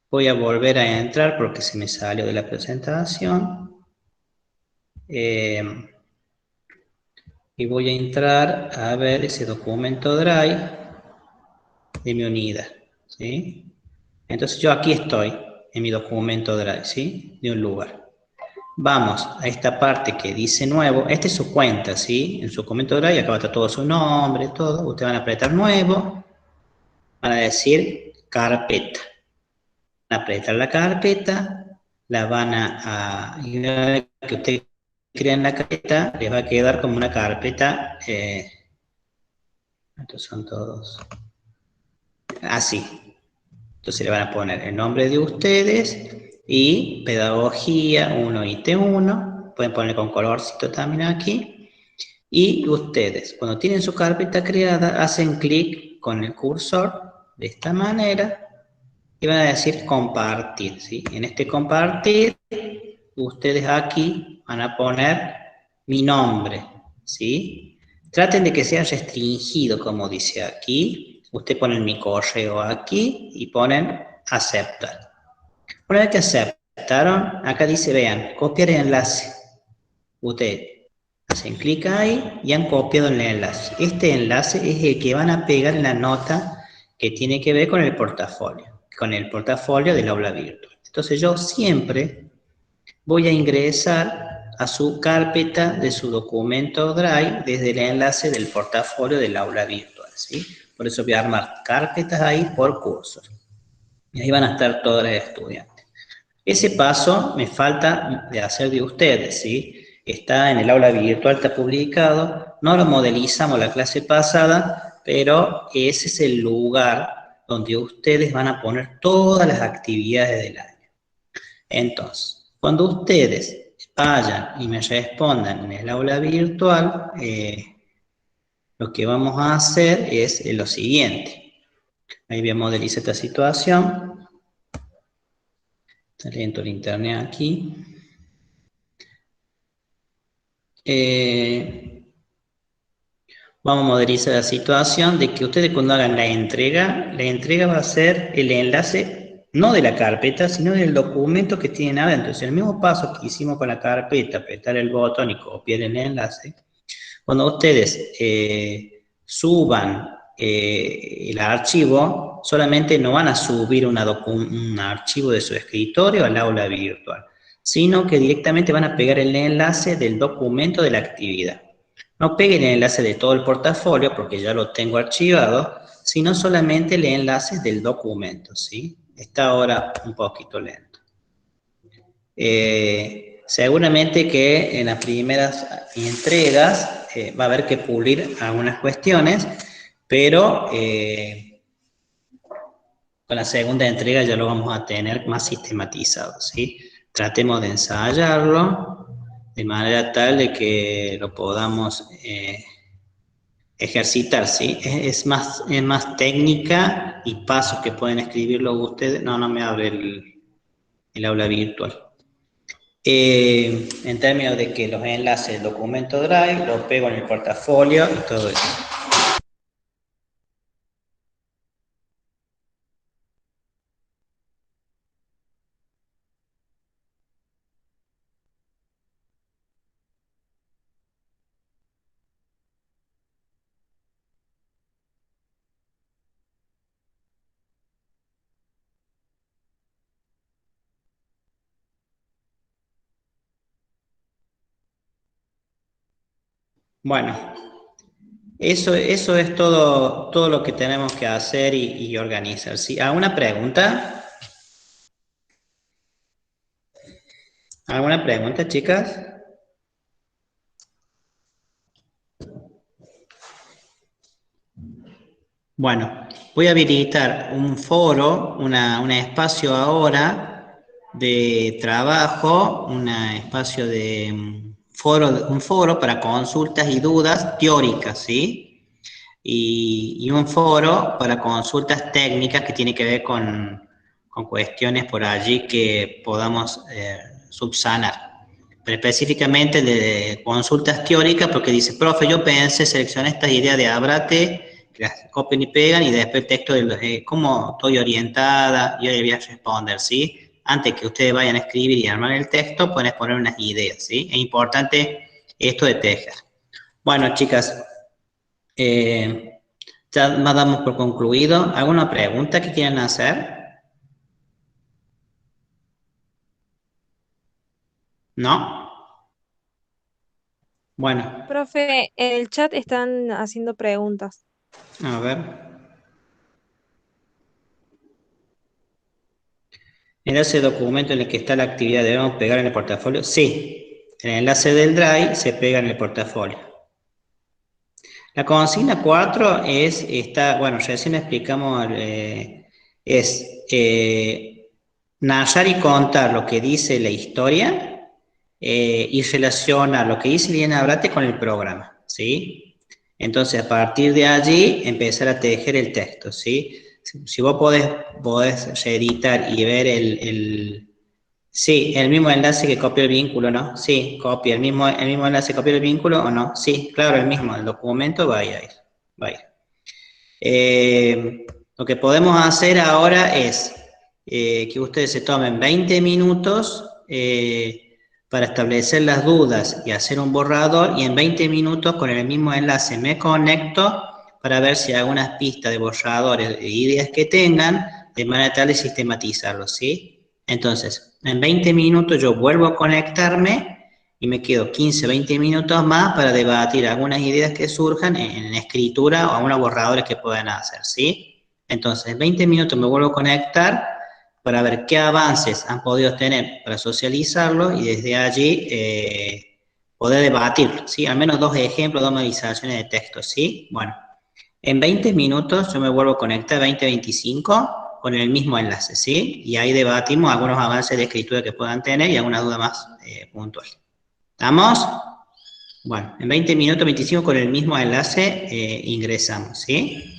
S1: Voy a volver a entrar porque se me salió de la presentación. Y voy a entrar a ver ese documento Drive de mi unidad, ¿sí? Entonces yo aquí estoy en mi documento Drive, ¿sí? De un lugar. Vamos a esta parte que dice nuevo. Esta es su cuenta, ¿sí? En su documento Drive, acá va a estar todo su nombre, todo. Ustedes van a apretar nuevo. Van a decir carpeta. Van a apretar la carpeta. La van a que ustedes crean la carpeta, les va a quedar como una carpeta. Estos son todos. Así. Entonces le van a poner el nombre de ustedes y pedagogía 1 y T1. Pueden poner con colorcito también aquí. Y ustedes, cuando tienen su carpeta creada, hacen clic con el cursor de esta manera y van a decir compartir, ¿sí? En este compartir, ustedes aquí van a poner mi nombre, ¿sí? Traten de que sea restringido, como dice aquí. Ustedes ponen mi correo aquí y ponen aceptar. Una vez que aceptaron, acá dice, vean, copiar el enlace. Ustedes hacen clic ahí y han copiado el enlace. Este enlace es el que van a pegar en la nota que tiene que ver con el portafolio del aula virtual. Entonces yo siempre voy a ingresar a su carpeta de su documento Drive desde el enlace del portafolio del aula virtual, ¿sí? Por eso voy a armar carpetas ahí por cursos. Y ahí van a estar todos los estudiantes. Ese paso me falta de hacer de ustedes, ¿sí? Está en el aula virtual, está publicado. No lo modelizamos la clase pasada, pero ese es el lugar donde ustedes van a poner todas las actividades del año. Entonces, cuando ustedes vayan y me respondan en el aula virtual, lo que vamos a hacer es lo siguiente. Ahí voy a modelizar esta situación. Está lento el internet aquí. Vamos a modelizar la situación de que ustedes cuando hagan la entrega va a ser el enlace no de la carpeta, sino del documento que tienen adentro. Entonces, el mismo paso que hicimos con la carpeta, apretar el botón y copiar el enlace, cuando ustedes suban el archivo, solamente no van a subir un archivo de su escritorio al aula virtual, sino que directamente van a pegar el enlace del documento de la actividad. No peguen el enlace de todo el portafolio porque ya lo tengo archivado, sino solamente el enlace del documento, ¿sí? Está ahora un poquito lento. Seguramente que en las primeras entregas va a haber que pulir algunas cuestiones, pero con la segunda entrega ya lo vamos a tener más sistematizado, ¿sí? Tratemos de ensayarlo de manera tal de que lo podamos ejercitar, ¿sí? Es más técnica y pasos que pueden escribirlo ustedes. No, no me abre el aula virtual. En términos de que los enlaces del documento Drive, los pego en el portafolio y todo eso. Bueno, eso es todo lo que tenemos que hacer y organizar. ¿Sí? ¿Alguna pregunta? ¿Alguna pregunta, chicas? Bueno, voy a habilitar un foro, un espacio ahora de trabajo, un espacio de un foro para consultas y dudas teóricas, ¿sí? Y un foro para consultas técnicas que tiene que ver con cuestiones por allí que podamos subsanar. Pero específicamente de consultas teóricas, porque dice, profe, yo pensé, seleccioné estas ideas de Abrate, que las copian y pegan, y después el texto de cómo estoy orientada, yo le voy a responder, ¿sí? Antes que ustedes vayan a escribir y armar el texto, pueden exponer unas ideas, ¿sí? Es importante esto de tejer. Bueno, chicas, ya más damos por concluido. ¿Alguna pregunta que quieran hacer? ¿No? Bueno,
S2: Profe, en el chat están haciendo preguntas.
S1: a ver. ¿En ese documento en el que está la actividad debemos pegar en el portafolio? Sí, el enlace del Drive se pega en el portafolio. La consigna 4 bueno, recién explicamos, es narrar y contar lo que dice la historia y relacionar lo que dice Liliana Abrate con el programa, ¿sí? Entonces, a partir de allí, empezar a tejer el texto, ¿sí? Si vos podés reeditar y ver sí, el mismo enlace que copió el vínculo, ¿no? Sí, copia el mismo enlace, copió el vínculo o no. Sí, claro, el mismo, el documento va a ir. Va a ir. Lo que podemos hacer ahora es que ustedes se tomen 20 minutos para establecer las dudas y hacer un borrador, y en 20 minutos con el mismo enlace me conecto para ver si hay algunas pistas de borradores e ideas que tengan, de manera tal de sistematizarlos, ¿sí? Entonces, en 20 minutos yo vuelvo a conectarme y me quedo 15, 20 minutos más para debatir algunas ideas que surjan en escritura o algunos borradores que puedan hacer, ¿sí? Entonces, en 20 minutos me vuelvo a conectar para ver qué avances han podido tener para socializarlo y desde allí poder debatirlo, ¿sí? Al menos dos ejemplos, dos movilizaciones de texto, ¿sí? Bueno, en 20 minutos yo me vuelvo a conectar, 20-25, con el mismo enlace, ¿sí? Y ahí debatimos algunos avances de escritura que puedan tener y alguna duda más puntual. ¿Estamos? Bueno, en 20 minutos, 25 con el mismo enlace ingresamos, ¿sí?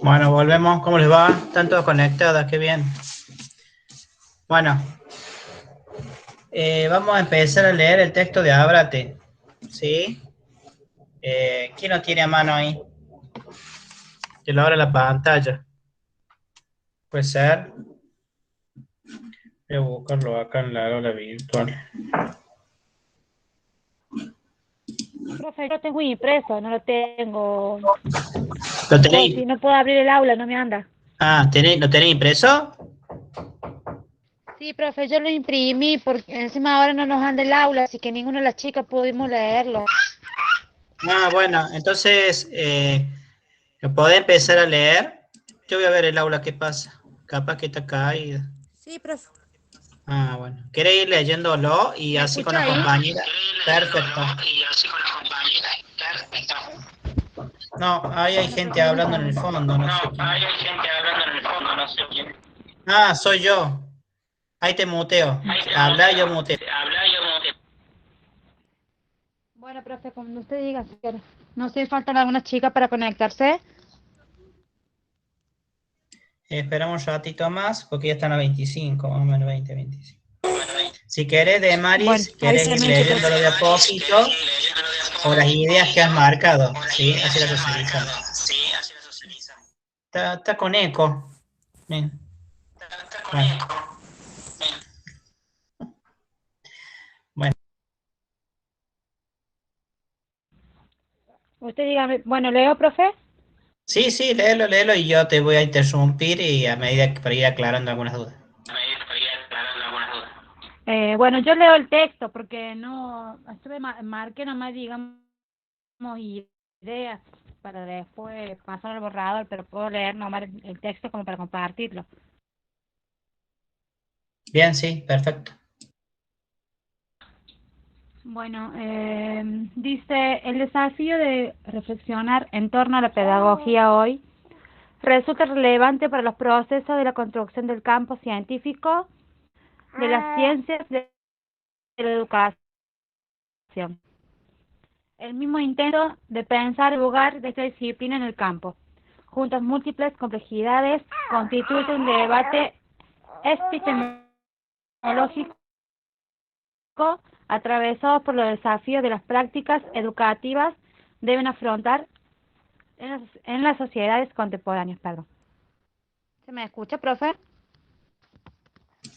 S1: Bueno, volvemos. ¿Cómo les va? ¿Están todos conectadas? Qué bien. Bueno, vamos a empezar a leer el texto de Ábrate. ¿Sí? ¿Quién lo tiene a mano ahí? Que lo abra la pantalla. Puede ser. Voy a buscarlo acá en la aula virtual.
S5: Profe, yo lo tengo impreso, no lo tengo.
S1: ¿Lo tenéis?
S5: Si no puedo abrir el aula, no me anda.
S1: Ah, ¿lo tenéis impreso?
S5: Sí, profe, yo lo imprimí porque encima ahora no nos anda el aula, así que ninguna de las chicas pudimos leerlo.
S1: Ah, bueno, entonces, ¿lo podés empezar a leer? Yo voy a ver el aula qué pasa. Capaz que está caída.
S5: Sí, profe.
S1: Ah, bueno. ¿Querés ir leyéndolo y
S5: ¿Me
S1: así con la
S5: escucha ahí?
S1: compañera? Perfecto. No, ahí hay gente hablando en el fondo, no sé quién. Ah, soy yo. Ahí te muteo. Habla y yo muteo.
S5: Bueno, profe, como usted diga, si quiere. No sé, faltan algunas chicas para conectarse.
S1: Esperamos un ratito más porque ya están a 25, más o menos 20, 25. Si querés, Demaris,
S5: Bueno,
S1: querés ir
S5: avísame que
S1: leyéndolo de a poquito o las ideas que has marcado, ¿sí? Así las socializamos. Está con eco. Bien. Bueno. Bueno.
S5: Usted dígame. Bueno, ¿leo, profe?
S1: Sí, léelo y yo te voy a interrumpir y a medida que para ir aclarando algunas dudas.
S5: Bueno, yo leo el texto porque no estuve marqué nomás, digamos, ideas para después pasar al borrador, pero puedo leer nomás el texto como para compartirlo.
S1: Bien, sí, perfecto.
S5: Bueno, dice, el desafío de reflexionar en torno a la pedagogía hoy resulta relevante para los procesos de la construcción del campo científico de las ciencias de la educación. El mismo intento de pensar el lugar de esta disciplina en el campo, junto a múltiples complejidades, constituye un debate epistemológico atravesado por los desafíos de las prácticas educativas deben afrontar en las sociedades contemporáneas. Perdón. ¿Se me escucha, profe?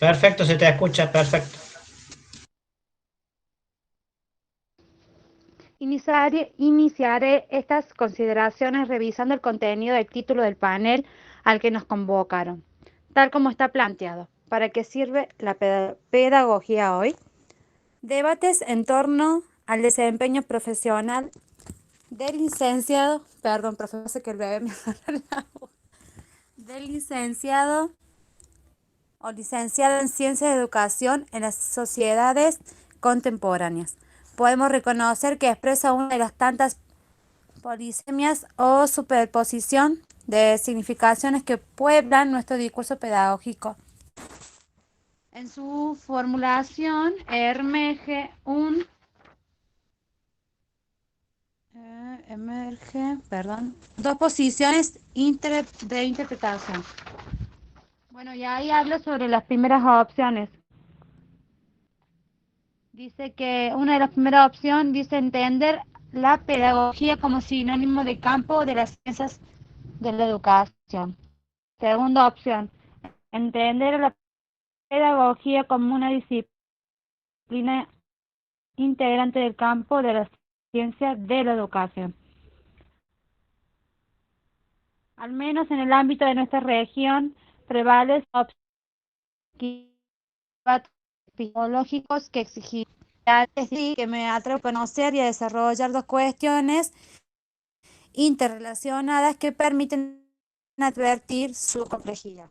S1: Perfecto, se te escucha, perfecto.
S5: Iniciaré estas consideraciones revisando el contenido del título del panel al que nos convocaron, tal como está planteado. ¿Para qué sirve la pedagogía hoy? Debates en torno al desempeño profesional del licenciado, perdón, profe, sé que el bebé me agarra la voz, del licenciado o licenciada en Ciencias de Educación en las sociedades contemporáneas. Podemos reconocer que expresa una de las tantas polisemias o superposición de significaciones que pueblan nuestro discurso pedagógico. En su formulación emerge dos posiciones de interpretación. Bueno, y ahí hablo sobre las primeras opciones. Dice que una de las primeras opciones dice entender la pedagogía como sinónimo de campo de las ciencias de la educación. Segunda opción, entender la pedagogía como una disciplina integrante del campo de las ciencias de la educación. Al menos en el ámbito de nuestra región, prevalecen psicológicos que exigir que me atrevo a conocer y a desarrollar dos cuestiones interrelacionadas que permiten advertir su complejidad.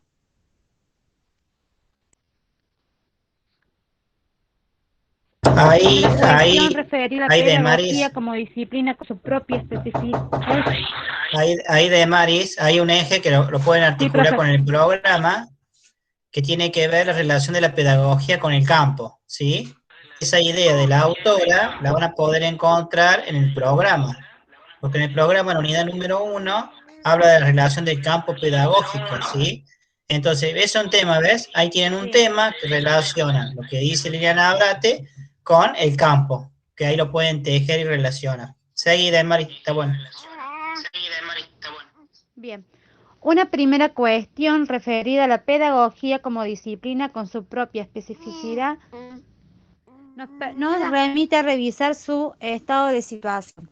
S5: Referir a la pedagogía como disciplina con su propia especificidad.
S1: Ahí de Maris, hay un eje que lo pueden articular
S5: Sí,
S1: con el programa, que tiene que ver la relación de la pedagogía con el campo, ¿sí? Esa idea de la autora la van a poder encontrar en el programa, porque en el programa, en la unidad número 1, habla de la relación del campo pedagógico, ¿sí? Entonces, es un tema, ¿ves? Ahí tienen un tema que relaciona lo que dice Liliana Abrate con el campo, que ahí lo pueden tejer y relacionar. Seguí, Mari, está bueno.
S5: Bien. Una primera cuestión referida a la pedagogía como disciplina con su propia especificidad nos remite a revisar su estado de situación.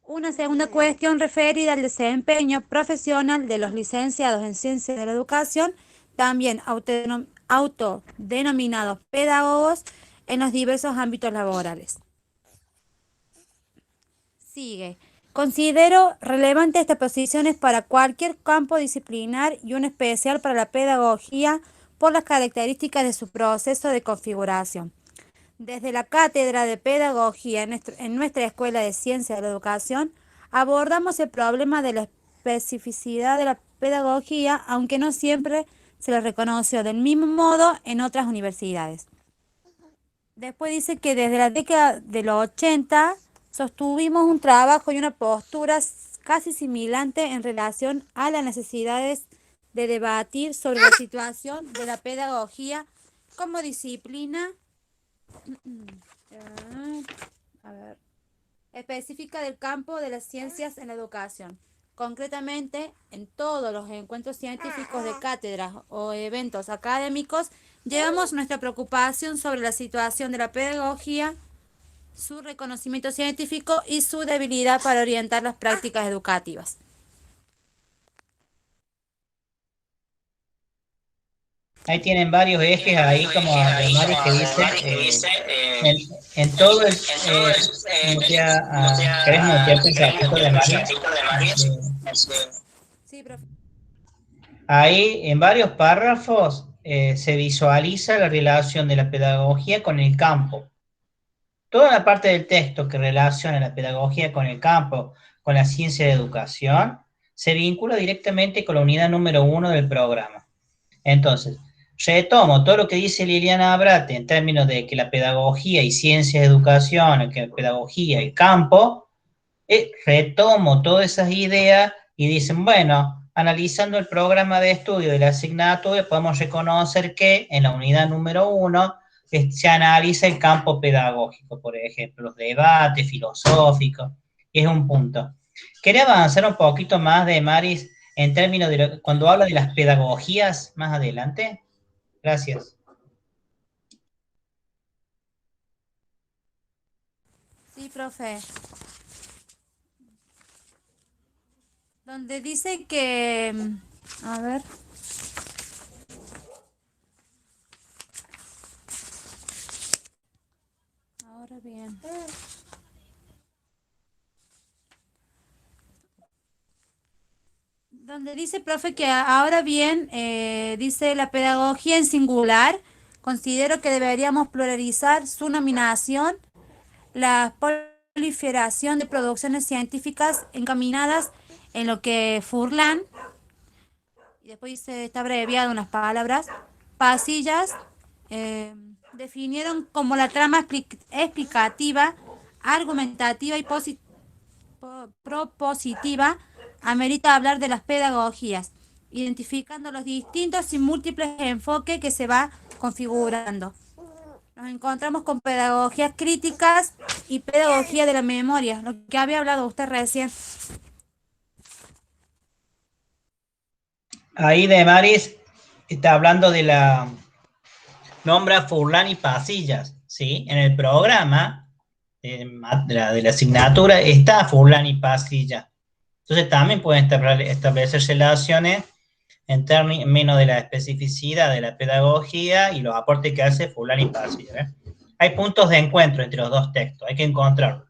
S5: Una segunda cuestión referida al desempeño profesional de los licenciados en Ciencias de la Educación, también autodenominados pedagogos en los diversos ámbitos laborales. Sigue. Considero relevante estas posiciones para cualquier campo disciplinar y un especial para la pedagogía por las características de su proceso de configuración. Desde la Cátedra de Pedagogía en nuestra Escuela de Ciencias de la Educación, abordamos el problema de la especificidad de la pedagogía, aunque no siempre se lo reconoció del mismo modo en otras universidades. Después dice que desde la década de los 80 sostuvimos un trabajo y una postura casi similante en relación a las necesidades de debatir sobre la situación de la pedagogía como disciplina específica del campo de las ciencias en la educación. Concretamente, en todos los encuentros científicos de cátedras o eventos académicos, llevamos nuestra preocupación sobre la situación de la pedagogía, su reconocimiento científico y su debilidad para orientar las prácticas educativas.
S1: Ahí tienen varios ejes ahí, como de Mari que dice, en todo el... ¿querés mutearte un ratito de Mari?
S5: Sí, profe.
S1: Ahí, en varios párrafos, se visualiza la relación de la pedagogía con el campo. Toda la parte del texto que relaciona la pedagogía con el campo, con la ciencia de educación, se vincula directamente con la unidad número 1 del programa. Entonces, retomo todo lo que dice Liliana Abrate en términos de que la pedagogía y ciencia de educación, que la pedagogía y campo, retomo todas esas ideas y dicen, bueno, analizando el programa de estudio de la asignatura, podemos reconocer que en la unidad número 1 se analiza el campo pedagógico, por ejemplo, los debates filosóficos, y es un punto. Quería avanzar un poquito más de Maris en términos de cuando habla de las pedagogías más adelante. Gracias.
S5: Sí, profe. Donde dice que... A ver. Ahora bien. Donde dice, profe, que ahora bien, dice la pedagogía en singular, considero que deberíamos pluralizar su nominación, la proliferación de producciones científicas encaminadas en lo que Furlan, y después dice, está abreviado unas palabras, Pasillas, definieron como la trama explicativa, argumentativa y propositiva. Amerita hablar de las pedagogías, identificando los distintos y múltiples enfoques que se va configurando. Nos encontramos con pedagogías críticas y pedagogía de la memoria, lo que había hablado usted recién.
S1: Ahí de Maris está hablando de la... Nombra Furlan y Pasillas, ¿sí? En el programa de la asignatura está Furlan y Pasillas. Entonces también pueden establecer relaciones en términos de la especificidad de la pedagogía y los aportes que hace Furlan y Pasillas, ¿eh? Hay puntos de encuentro entre los dos textos, hay que encontrarlos.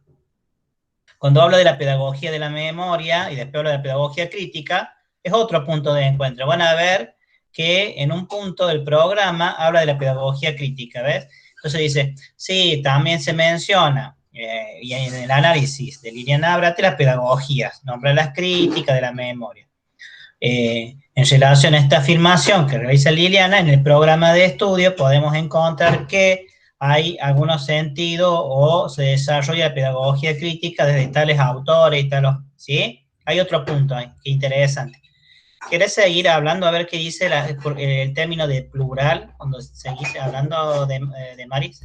S1: Cuando habla de la pedagogía de la memoria y después habla de la pedagogía crítica, es otro punto de encuentro. Van a ver que en un punto del programa habla de la pedagogía crítica, ¿ves? Entonces dice, sí, también se menciona, y en el análisis de Liliana Abrate, las pedagogías, nombra las críticas de la memoria. En relación a esta afirmación que realiza Liliana, en el programa de estudio podemos encontrar que hay algunos sentidos o se desarrolla la pedagogía crítica desde tales autores y tales, ¿sí? Hay otro punto ahí, que interesante. ¿Quieres seguir hablando a ver qué dice el término de plural cuando seguís hablando de Maris?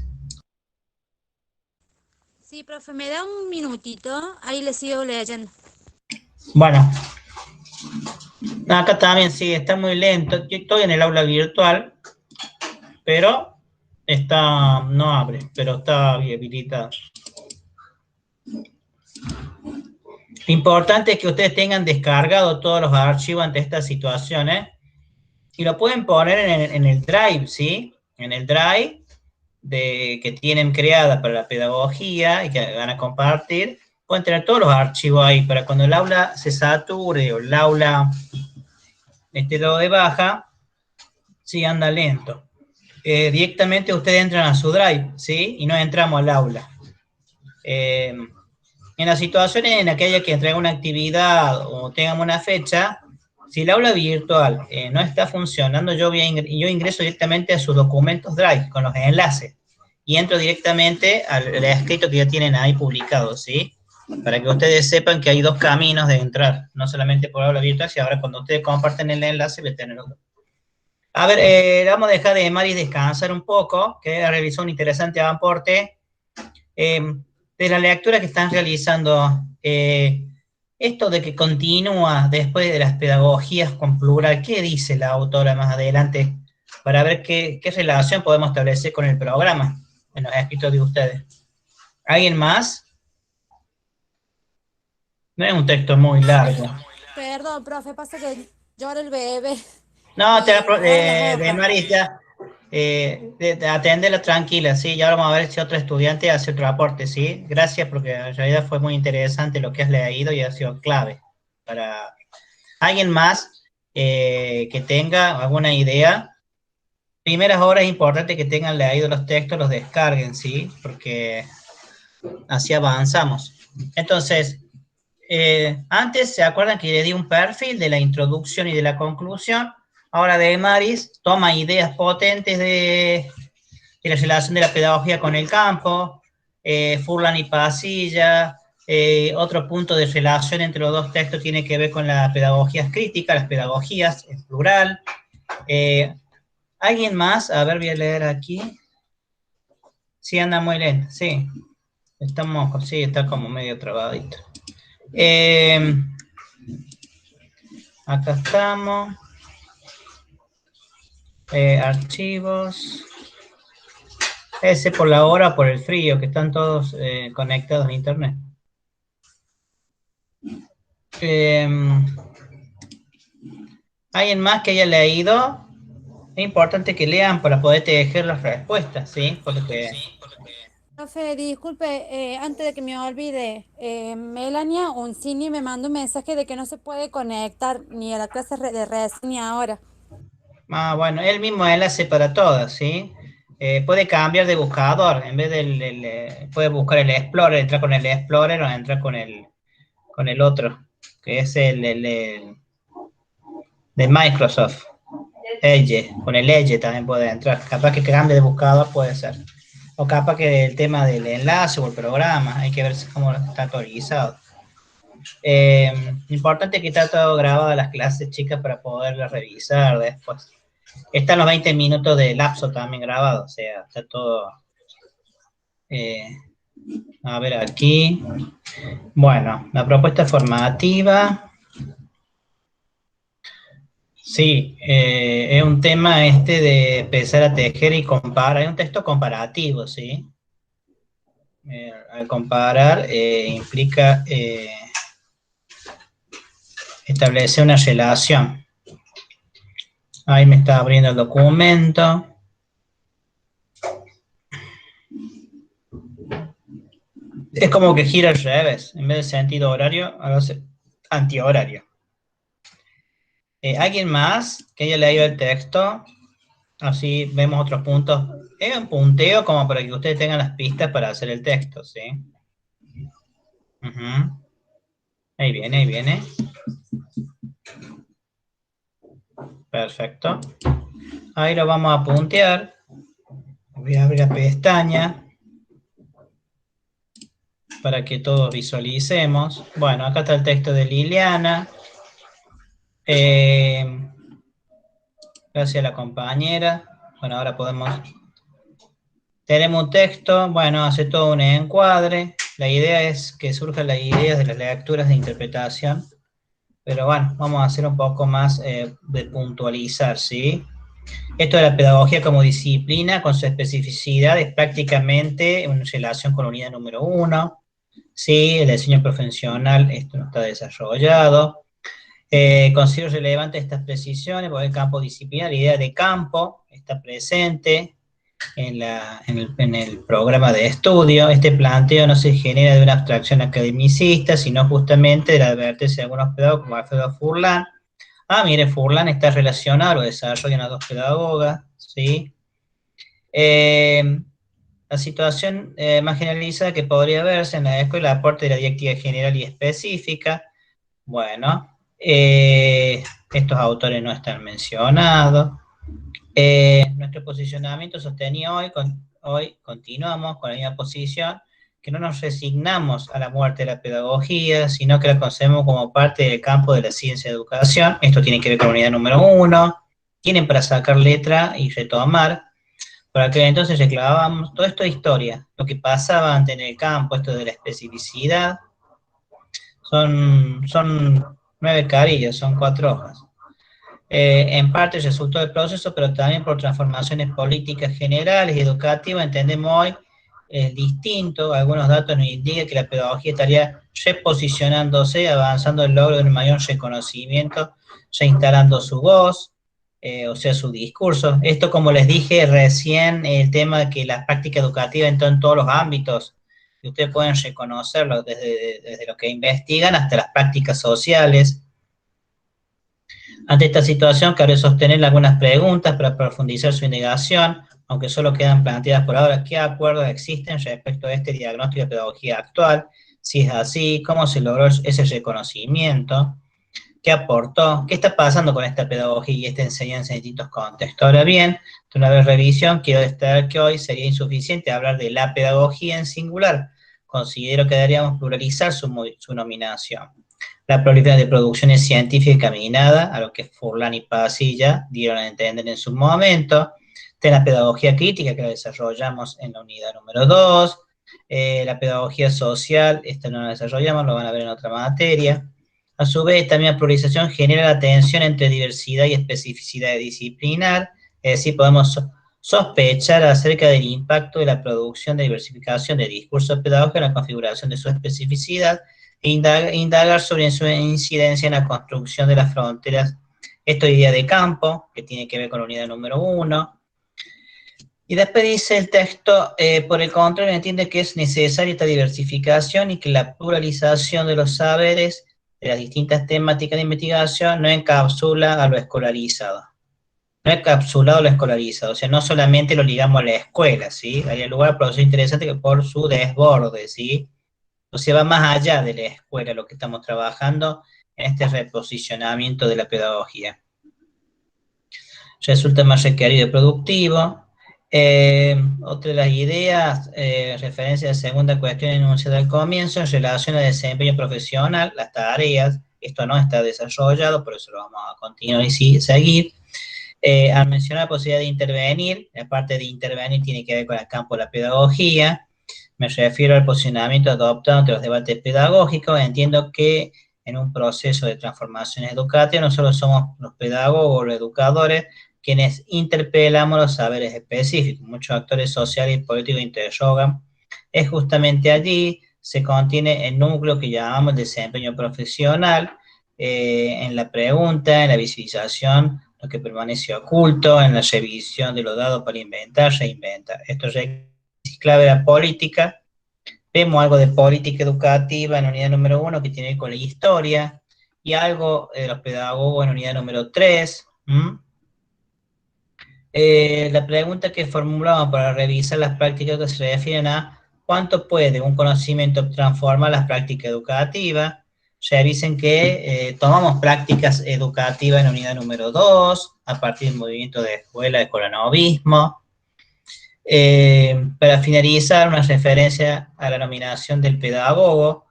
S5: Sí, profe, me da un minutito, ahí le sigo leyendo.
S1: Bueno, acá también sí, está muy lento. Yo estoy en el aula virtual, pero no abre, pero está habilitado. Lo importante es que ustedes tengan descargado todos los archivos ante estas situaciones y lo pueden poner en el Drive, ¿sí? En el Drive que tienen creada para la pedagogía y que van a compartir, pueden tener todos los archivos ahí para cuando el aula se sature o el aula esté lo de baja, sí anda lento. Directamente ustedes entran a su Drive, ¿sí? Y no entramos al aula. En las situaciones en las que haya que entregar una actividad o tengamos una fecha, si el aula virtual no está funcionando, yo ingreso directamente a sus documentos Drive con los enlaces y entro directamente al escrito que ya tienen ahí publicado, ¿sí? Para que ustedes sepan que hay dos caminos de entrar, no solamente por aula virtual, sino ahora cuando ustedes comparten el enlace, voy a tener otro. A ver, vamos a dejar de Maris descansar un poco, que realizó un interesante aporte. De la lectura que están realizando, esto de que continúa después de las pedagogías con plural, ¿qué dice la autora más adelante? Para ver qué relación podemos establecer con el programa en los escritos de ustedes. ¿Alguien más? No es un texto muy largo.
S5: Perdón, profe, pasa que llora el bebé.
S1: No,
S5: Agarra las
S1: de
S5: hojas.
S1: Maris ya. Aténdela tranquila, sí, ya vamos a ver si otro estudiante hace otro aporte, sí. Gracias porque en realidad fue muy interesante lo que has leído y ha sido clave para alguien más que tenga alguna idea. Primeras horas es importante que tengan leído los textos, los descarguen, sí, porque así avanzamos. Entonces, antes se acuerdan que le di un perfil de la introducción y de la conclusión. Ahora de Maris toma ideas potentes de la relación de la pedagogía con el campo, Furlan y Pasilla. Otro punto de relación entre los dos textos tiene que ver con las pedagogías críticas, las pedagogías en plural. ¿Alguien más? A ver, voy a leer aquí. Sí, anda muy lento, sí. Sí, está como medio trabadito. Acá estamos. Archivos. Ese por la hora, por el frío, que están todos conectados a internet. ¿Alguien más que haya leído? Es importante que lean para poder tejer las respuestas, ¿sí? Porque...
S5: Profe, disculpe, antes de que me olvide, Melania Uncini me mandó un mensaje de que no se puede conectar ni a la clase de redes ni ahora.
S1: bueno, el mismo enlace para todas, ¿sí? Puede cambiar de buscador, en vez puede buscar el Explorer, entrar con el Explorer o entrar con el otro, que es el de Microsoft, Edge, con el Edge también puede entrar, capaz que cambie de buscador puede ser, o capaz que el tema del enlace o el programa, hay que ver cómo está actualizado. Importante que está todo grabado las clases, chicas, para poderlas revisar después. Están los 20 minutos de lapso también grabados, o sea, está todo... a ver aquí. Bueno, la propuesta formativa. Sí, es un tema de empezar a tejer y comparar. Es un texto comparativo, ¿sí? Al comparar implica establecer una relación. Ahí me está abriendo el documento. Es como que gira al revés. En vez de sentido horario, ahora hace antihorario. ¿Alguien más que haya leído el texto? Así vemos otros puntos. Es un punteo como para que ustedes tengan las pistas para hacer el texto, ¿sí? Ahí viene, ahí viene. Perfecto. Ahí lo vamos a puntear. Voy a abrir la pestaña. para que todos visualicemos. Bueno, acá está el texto de Liliana. Gracias a la compañera. Bueno, ahora tenemos un texto, bueno, hace todo un encuadre. La idea es que surjan las ideas de las lecturas de interpretación, pero bueno, vamos a hacer un poco más de puntualizar, ¿sí? Esto de la pedagogía como disciplina, con su especificidad, es prácticamente en relación con la unidad número 1, ¿sí? El diseño profesional, esto no está desarrollado. Considero relevante estas precisiones porque el campo disciplinar, la idea de campo, está presente en el programa de estudio. Este planteo no se genera de una abstracción academicista, sino justamente de la advertencia de algunos pedagogos como Alfredo Furlan. Mire, Furlan está relacionado, lo desarrollan las dos pedagogas, ¿sí? La situación más generalizada que podría verse en la escuela, el aporte de la didáctica general y específica. Bueno, estos autores no están mencionados. Nuestro posicionamiento sostenido hoy continuamos con la misma posición, que no nos resignamos a la muerte de la pedagogía, sino que la concebimos como parte del campo de la ciencia de educación. Esto tiene que ver con la unidad número 1, tienen para sacar letra y retomar. Por aquel entonces reclamábamos todo esto de historia, lo que pasaba antes en el campo, esto de la especificidad. Son 9 carillas, son 4 hojas. En parte resultó del proceso, pero también por transformaciones políticas generales y educativas, entendemos hoy distinto. Algunos datos nos indican que la pedagogía estaría reposicionándose, avanzando el logro de un mayor reconocimiento, reinstalando su voz, o sea, su discurso. Esto, como les dije recién, el tema de que la práctica educativa entró en todos los ámbitos, y ustedes pueden reconocerlo desde lo que investigan hasta las prácticas sociales. Ante esta situación, cabe sostener algunas preguntas para profundizar su indagación, aunque solo quedan planteadas por ahora. ¿Qué acuerdos existen respecto a este diagnóstico de pedagogía actual? Si es así, ¿cómo se logró ese reconocimiento? ¿Qué aportó? ¿Qué está pasando con esta pedagogía y esta enseñanza en distintos contextos? Ahora bien, de una vez revisión, quiero destacar que hoy sería insuficiente hablar de la pedagogía en singular. Considero que deberíamos pluralizar su nominación. La proliferación de producciones científicas caminada, a lo que Furlan y Pasilla dieron a entender en su momento, de la pedagogía crítica que la desarrollamos en la unidad número 2, la pedagogía social, esta no la desarrollamos, lo van a ver en otra materia. A su vez, también la pluralización genera la tensión entre diversidad y especificidad disciplinar, es decir, podemos sospechar acerca del impacto de la producción de diversificación de discursos pedagógicos en la configuración de su especificidad, e indagar sobre su incidencia en la construcción de las fronteras. Esto es idea de campo, que tiene que ver con la unidad número 1. Y después dice el texto, por el contrario, entiende que es necesaria esta diversificación y que la pluralización de los saberes de las distintas temáticas de investigación no encapsula a lo escolarizado. No encapsulado a lo escolarizado, o sea, no solamente lo ligamos a la escuela, ¿sí? Hay lugar a procesos interesantes que por su desborde, ¿sí? O sea, va más allá de la escuela lo que estamos trabajando en este reposicionamiento de la pedagogía. Resulta más requerido y productivo. Otra de las ideas, referencia a la segunda cuestión enunciada al comienzo, en relación al desempeño profesional, las tareas. Esto no está desarrollado, por eso lo vamos a continuar y seguir. Al mencionar la posibilidad de intervenir, la parte de intervenir tiene que ver con el campo de la pedagogía. Me refiero al posicionamiento adoptado ante los debates pedagógicos. Entiendo que en un proceso de transformación educativa no solo somos los pedagogos o los educadores quienes interpelamos los saberes específicos. Muchos actores sociales y políticos interrogan. Es justamente allí se contiene el núcleo que llamamos desempeño profesional, en la pregunta, en la visibilización, lo que permanece oculto, en la revisión de los dados para inventar, reinventar. Esto es clave de la política. Vemos algo de política educativa en la unidad número 1 que tiene que ver con la historia, y algo de los pedagogos en la unidad número 3. La pregunta que formulamos para revisar las prácticas que se refieren a cuánto puede un conocimiento transformar las prácticas educativas. Revisen que tomamos prácticas educativas en la unidad número 2, a partir del movimiento de escuela de colanovismo. Para finalizar, una referencia a la nominación del pedagogo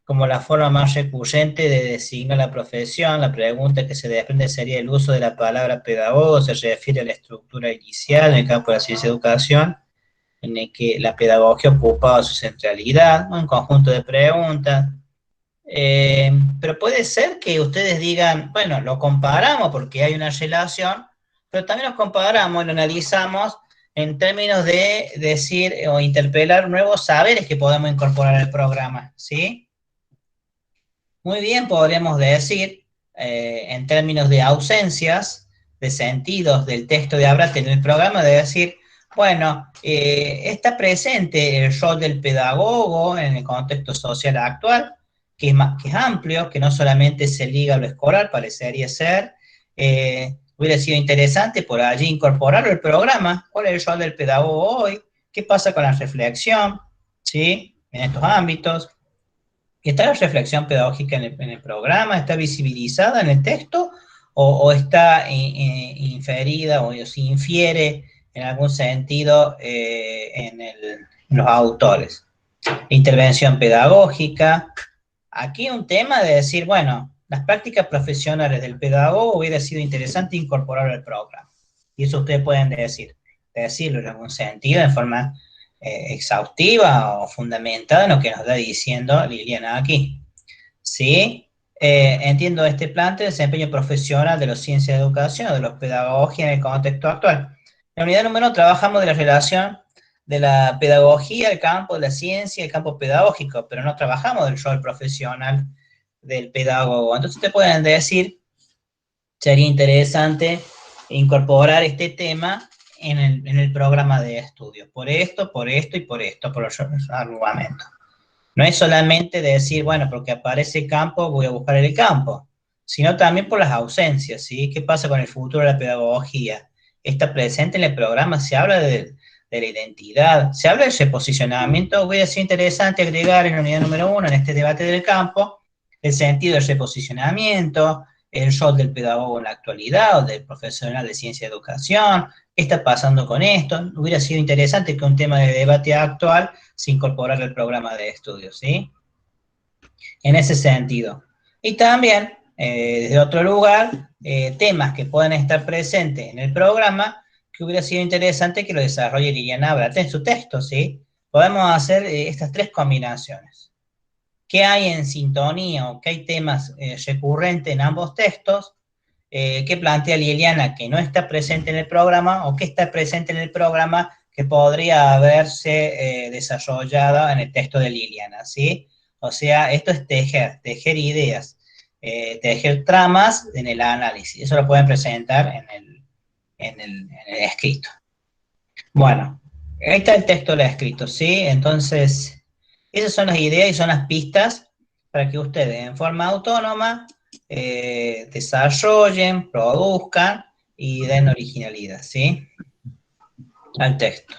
S1: como la forma más recurrente de designar la profesión. La pregunta que se desprende sería: ¿el uso de la palabra pedagogo se refiere a la estructura inicial en el campo de la ciencia de educación, en el que la pedagogía ocupaba su centralidad? Un conjunto de preguntas. Pero puede ser que ustedes digan, bueno, lo comparamos porque hay una relación, pero también lo comparamos, lo analizamos en términos de decir o interpelar nuevos saberes que podemos incorporar al programa, ¿sí? Muy bien, podríamos decir, en términos de ausencias, de sentidos del texto de Abrat en el programa, de decir, bueno, está presente el rol del pedagogo en el contexto social actual, que es amplio, que no solamente se liga a lo escolar, parecería ser. Hubiera sido interesante por allí incorporarlo al programa. ¿Cuál es el rol del pedagogo hoy? ¿Qué pasa con la reflexión? ¿Sí? En estos ámbitos. ¿Está la reflexión pedagógica en el programa? ¿Está visibilizada en el texto? ¿O está inferida o se infiere en algún sentido en los autores? Intervención pedagógica. Aquí un tema de decir, bueno, las prácticas profesionales del pedagogo hubiera sido interesante incorporar al programa. Y eso ustedes pueden decirlo en algún sentido, de forma exhaustiva o fundamentada en lo que nos está diciendo Liliana aquí. ¿Sí? Entiendo este planteo de desempeño profesional de los ciencias de educación o de los pedagogía en el contexto actual. En la unidad número 1 trabajamos de la relación de la pedagogía, el campo de la ciencia, el campo pedagógico, pero no trabajamos del rol profesional del pedagogo. Entonces te pueden decir, sería interesante incorporar este tema en el programa de estudios, por esto y por esto, por los argumentos. No es solamente decir, bueno, porque aparece campo, voy a buscar el campo, sino también por las ausencias, ¿sí? ¿Qué pasa con el futuro de la pedagogía? Está presente en el programa, se habla de la identidad, se habla del reposicionamiento. Hubiera sido interesante agregar en la unidad número 1, en este debate del campo, el sentido del reposicionamiento, el rol del pedagogo en la actualidad o del profesional de ciencia de educación. ¿Qué está pasando con esto? Hubiera sido interesante que un tema de debate actual se incorporara al programa de estudios, ¿sí? En ese sentido. Y también, desde otro lugar, temas que pueden estar presentes en el programa, que hubiera sido interesante que lo desarrolle Liliana Abrat en su texto, ¿sí? Podemos hacer estas tres combinaciones. ¿Qué hay en sintonía o qué hay temas recurrentes en ambos textos? ¿Qué plantea Liliana que no está presente en el programa o qué está presente en el programa que podría haberse desarrollado en el texto de Liliana, ¿sí? O sea, esto es tejer ideas, tejer tramas en el análisis. Eso lo pueden presentar en el escrito. Bueno, ahí está el texto del escrito, ¿sí? Entonces, esas son las ideas y son las pistas para que ustedes en forma autónoma desarrollen, produzcan y den originalidad, ¿sí? Al texto.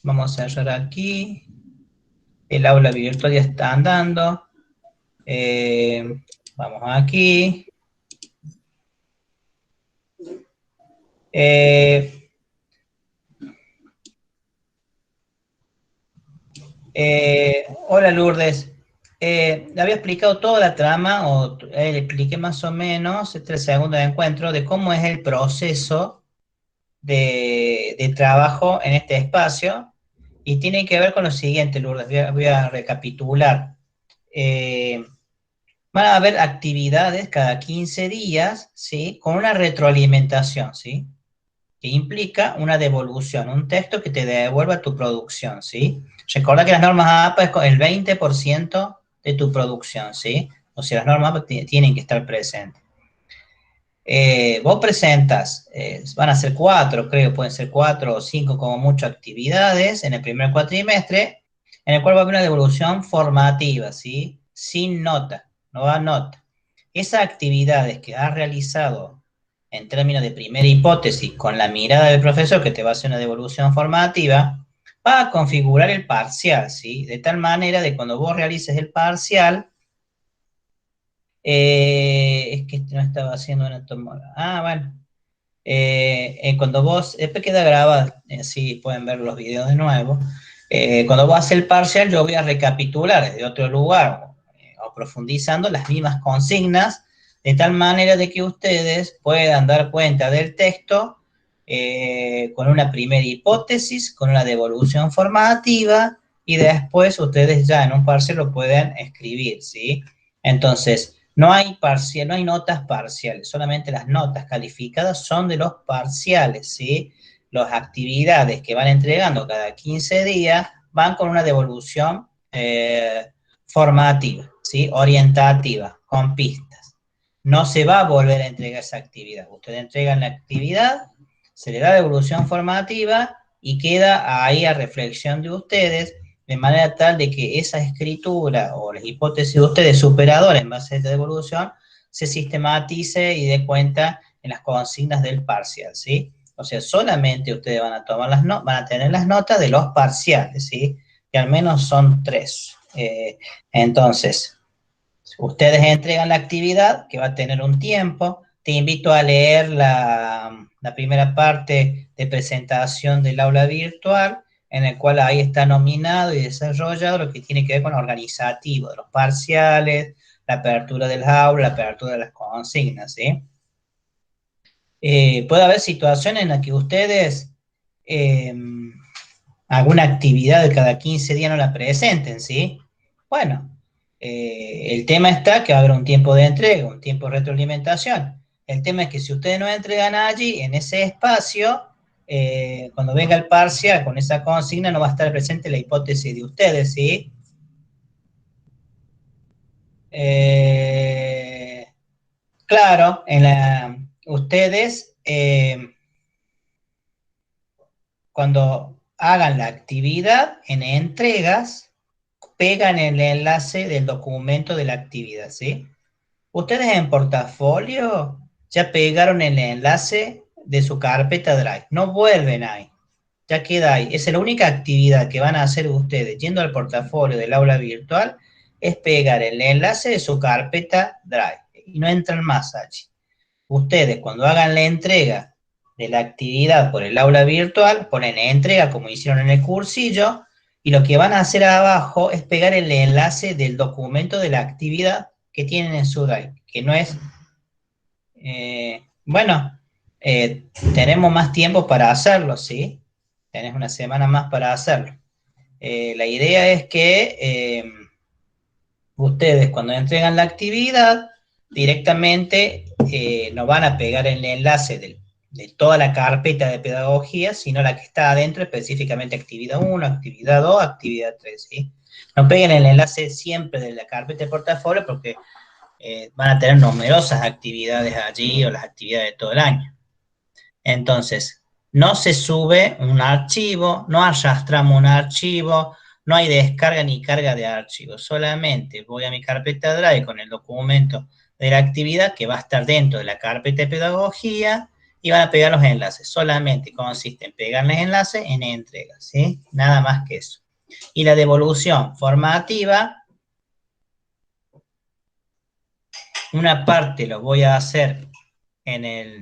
S1: Vamos a cerrar aquí. El aula virtual ya está andando. Vamos aquí. Hola Lourdes. Le había explicado toda la trama, o le expliqué más o menos, este segundo encuentro, de cómo es el proceso de trabajo en este espacio, y tiene que ver con lo siguiente, Lourdes, voy a recapitular. Van a haber actividades cada 15 días, ¿sí? Con una retroalimentación, ¿sí? Que implica una devolución, un texto que te devuelva tu producción, ¿sí? Recuerda que las normas APA es el 20% de tu producción, ¿sí? O sea, las normas APA tienen que estar presentes. Vos presentas, van a ser 4, creo, pueden ser 4 o 5 como mucho actividades en el primer cuatrimestre, en el cual va a haber una devolución formativa, ¿sí? Sin nota, no va a nota. Esas actividades que has realizado en términos de primera hipótesis, con la mirada del profesor que te va a hacer una devolución formativa, va a configurar el parcial, ¿sí? De tal manera de cuando vos realices el parcial, es que no estaba haciendo una tomada. Ah, bueno. cuando vos, después queda grabado, así pueden ver los videos de nuevo, cuando vos haces el parcial yo voy a recapitular desde otro lugar, o profundizando las mismas consignas, de tal manera de que ustedes puedan dar cuenta del texto con una primera hipótesis, con una devolución formativa, y después ustedes ya en un parcial lo pueden escribir, ¿sí? Entonces, no hay parcial, no hay notas parciales, solamente las notas calificadas son de los parciales, ¿sí? Las actividades que van entregando cada 15 días van con una devolución formativa, ¿sí? Orientativa, con pistas. No se va a volver a entregar esa actividad. Ustedes entregan la actividad, se le da devolución formativa y queda ahí a reflexión de ustedes, de manera tal de que esa escritura o las hipótesis de ustedes superadoras en base a esta devolución se sistematice y dé cuenta en las consignas del parcial, ¿sí? O sea, solamente ustedes van a tomar van a tener las notas de los parciales, ¿sí? Que al menos son 3. Entonces, ustedes entregan la actividad, que va a tener un tiempo. Te invito a leer la primera parte de presentación del aula virtual, en el cual ahí está nominado y desarrollado lo que tiene que ver con lo organizativo de los parciales, la apertura del aula, la apertura de las consignas, ¿sí? Puede haber situaciones en las que ustedes alguna actividad de cada 15 días no la presenten, ¿sí? Bueno, el tema está que va a haber un tiempo de entrega, un tiempo de retroalimentación. El tema es que si ustedes no entregan allí, en ese espacio, cuando venga el parcial con esa consigna, no va a estar presente la hipótesis de ustedes, ¿sí? Claro, ustedes, cuando hagan la actividad en entregas, pegan el enlace del documento de la actividad, ¿sí? Ustedes en portafolio ya pegaron el enlace de su carpeta Drive, no vuelven ahí, ya queda ahí. Esa es la única actividad que van a hacer ustedes yendo al portafolio del aula virtual, es pegar el enlace de su carpeta Drive y no entran más allí. Ustedes cuando hagan la entrega de la actividad por el aula virtual, ponen entrega como hicieron en el cursillo, y lo que van a hacer abajo es pegar el enlace del documento de la actividad que tienen en su Drive, que no es, bueno, tenemos más tiempo para hacerlo, ¿sí? Tenés una semana más para hacerlo. La idea es que ustedes cuando entregan la actividad, directamente no van a pegar el enlace de toda la carpeta de pedagogía, sino la que está adentro, específicamente actividad 1, actividad 2, actividad 3, ¿sí? No peguen el enlace siempre de la carpeta de portafolio porque van a tener numerosas actividades allí o las actividades de todo el año. Entonces, no se sube un archivo, no arrastramos un archivo, no hay descarga ni carga de archivos, solamente voy a mi carpeta Drive con el documento de la actividad que va a estar dentro de la carpeta de pedagogía y van a pegar los enlaces. Solamente consiste en pegarles enlaces en entrega, ¿sí? Nada más que eso. Y la devolución formativa, una parte lo voy a hacer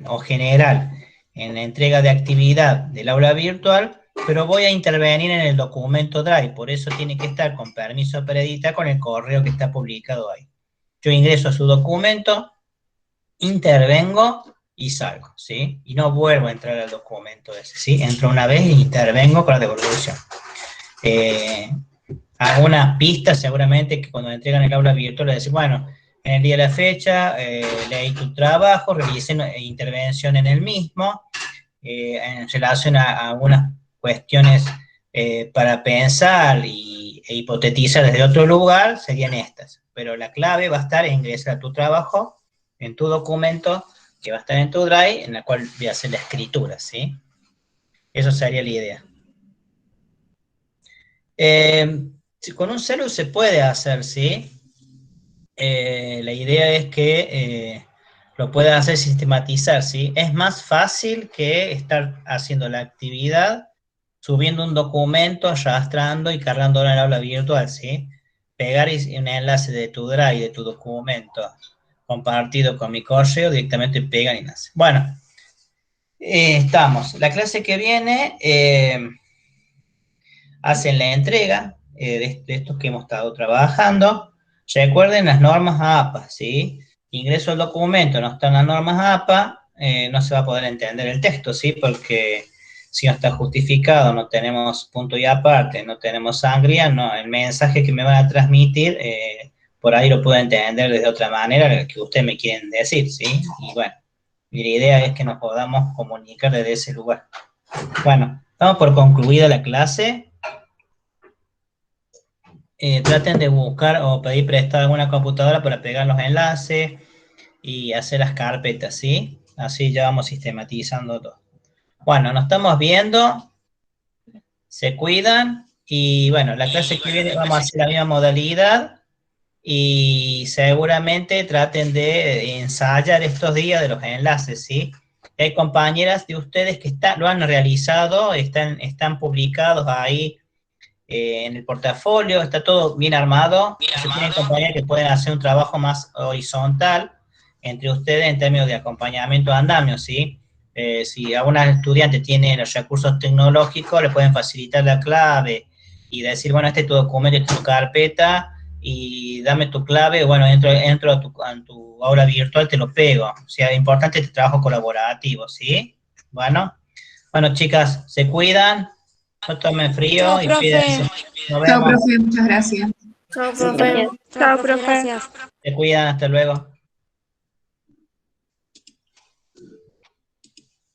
S1: o general en la entrega de actividad del aula virtual, pero voy a intervenir en el documento Drive, por eso tiene que estar con permiso para editar con el correo que está publicado ahí. Yo ingreso a su documento, intervengo y salgo, ¿sí? Y no vuelvo a entrar al documento ese, ¿sí? Entro una vez e intervengo con la devolución. Algunas pistas seguramente que cuando entregan el aula virtual le dicen, bueno, en el día de la fecha, leí tu trabajo, realicé intervención en el mismo, en relación a algunas cuestiones para pensar e hipotetizar desde otro lugar, serían estas. Pero la clave va a estar en ingresar a tu trabajo, en tu documento, que va a estar en tu Drive, en la cual voy a hacer la escritura, ¿sí? Eso sería la idea. Con un celu se puede hacer, ¿sí? La idea es que lo pueda hacer sistematizar, ¿sí? Es más fácil que estar haciendo la actividad, subiendo un documento, arrastrando y cargándolo en el aula virtual, ¿sí? Pegar un enlace de tu Drive, de tu documento compartido con mi correo, directamente pegan y nace. Bueno, Estamos. La clase que viene hacen la entrega de estos que hemos estado trabajando. Recuerden las normas APA, ¿sí? Ingreso al documento, no están las normas APA, no se va a poder entender el texto, ¿sí? Porque si no está justificado, no tenemos punto y aparte, no tenemos sangría, no, el mensaje que me van a transmitir, por ahí lo puedo entender de otra manera que ustedes me quieren decir, ¿sí? Y bueno, y la idea es que nos podamos comunicar desde ese lugar. Bueno, estamos por concluida la clase. Traten de buscar o pedir prestada alguna computadora para pegar los enlaces y hacer las carpetas, ¿sí? Así ya vamos sistematizando todo. Bueno, nos estamos viendo, se cuidan y bueno, la clase que viene vamos a hacer la misma modalidad y seguramente traten de ensayar estos días de los enlaces, ¿sí? Hay compañeras de ustedes que lo han realizado, están publicados ahí en el portafolio, está todo bien armado. Se tienen compañeras que pueden hacer un trabajo más horizontal entre ustedes en términos de acompañamiento de andamio, ¿sí? Si alguna estudiante tiene los recursos tecnológicos, le pueden facilitar la clave y decir, bueno, este es tu documento, esta es tu carpeta, y dame tu clave, bueno, entro a tu aula virtual, te lo pego. O sea, es importante este trabajo colaborativo, ¿sí? Bueno, chicas, se cuidan, no tomen frío.
S2: Chao,
S1: y
S2: profe.
S1: cuídense. Nos
S4: Chao,
S1: vemos.
S4: profe, muchas gracias.
S3: Chao, profe.
S2: Chao, profe. Gracias.
S1: Se cuidan, hasta luego.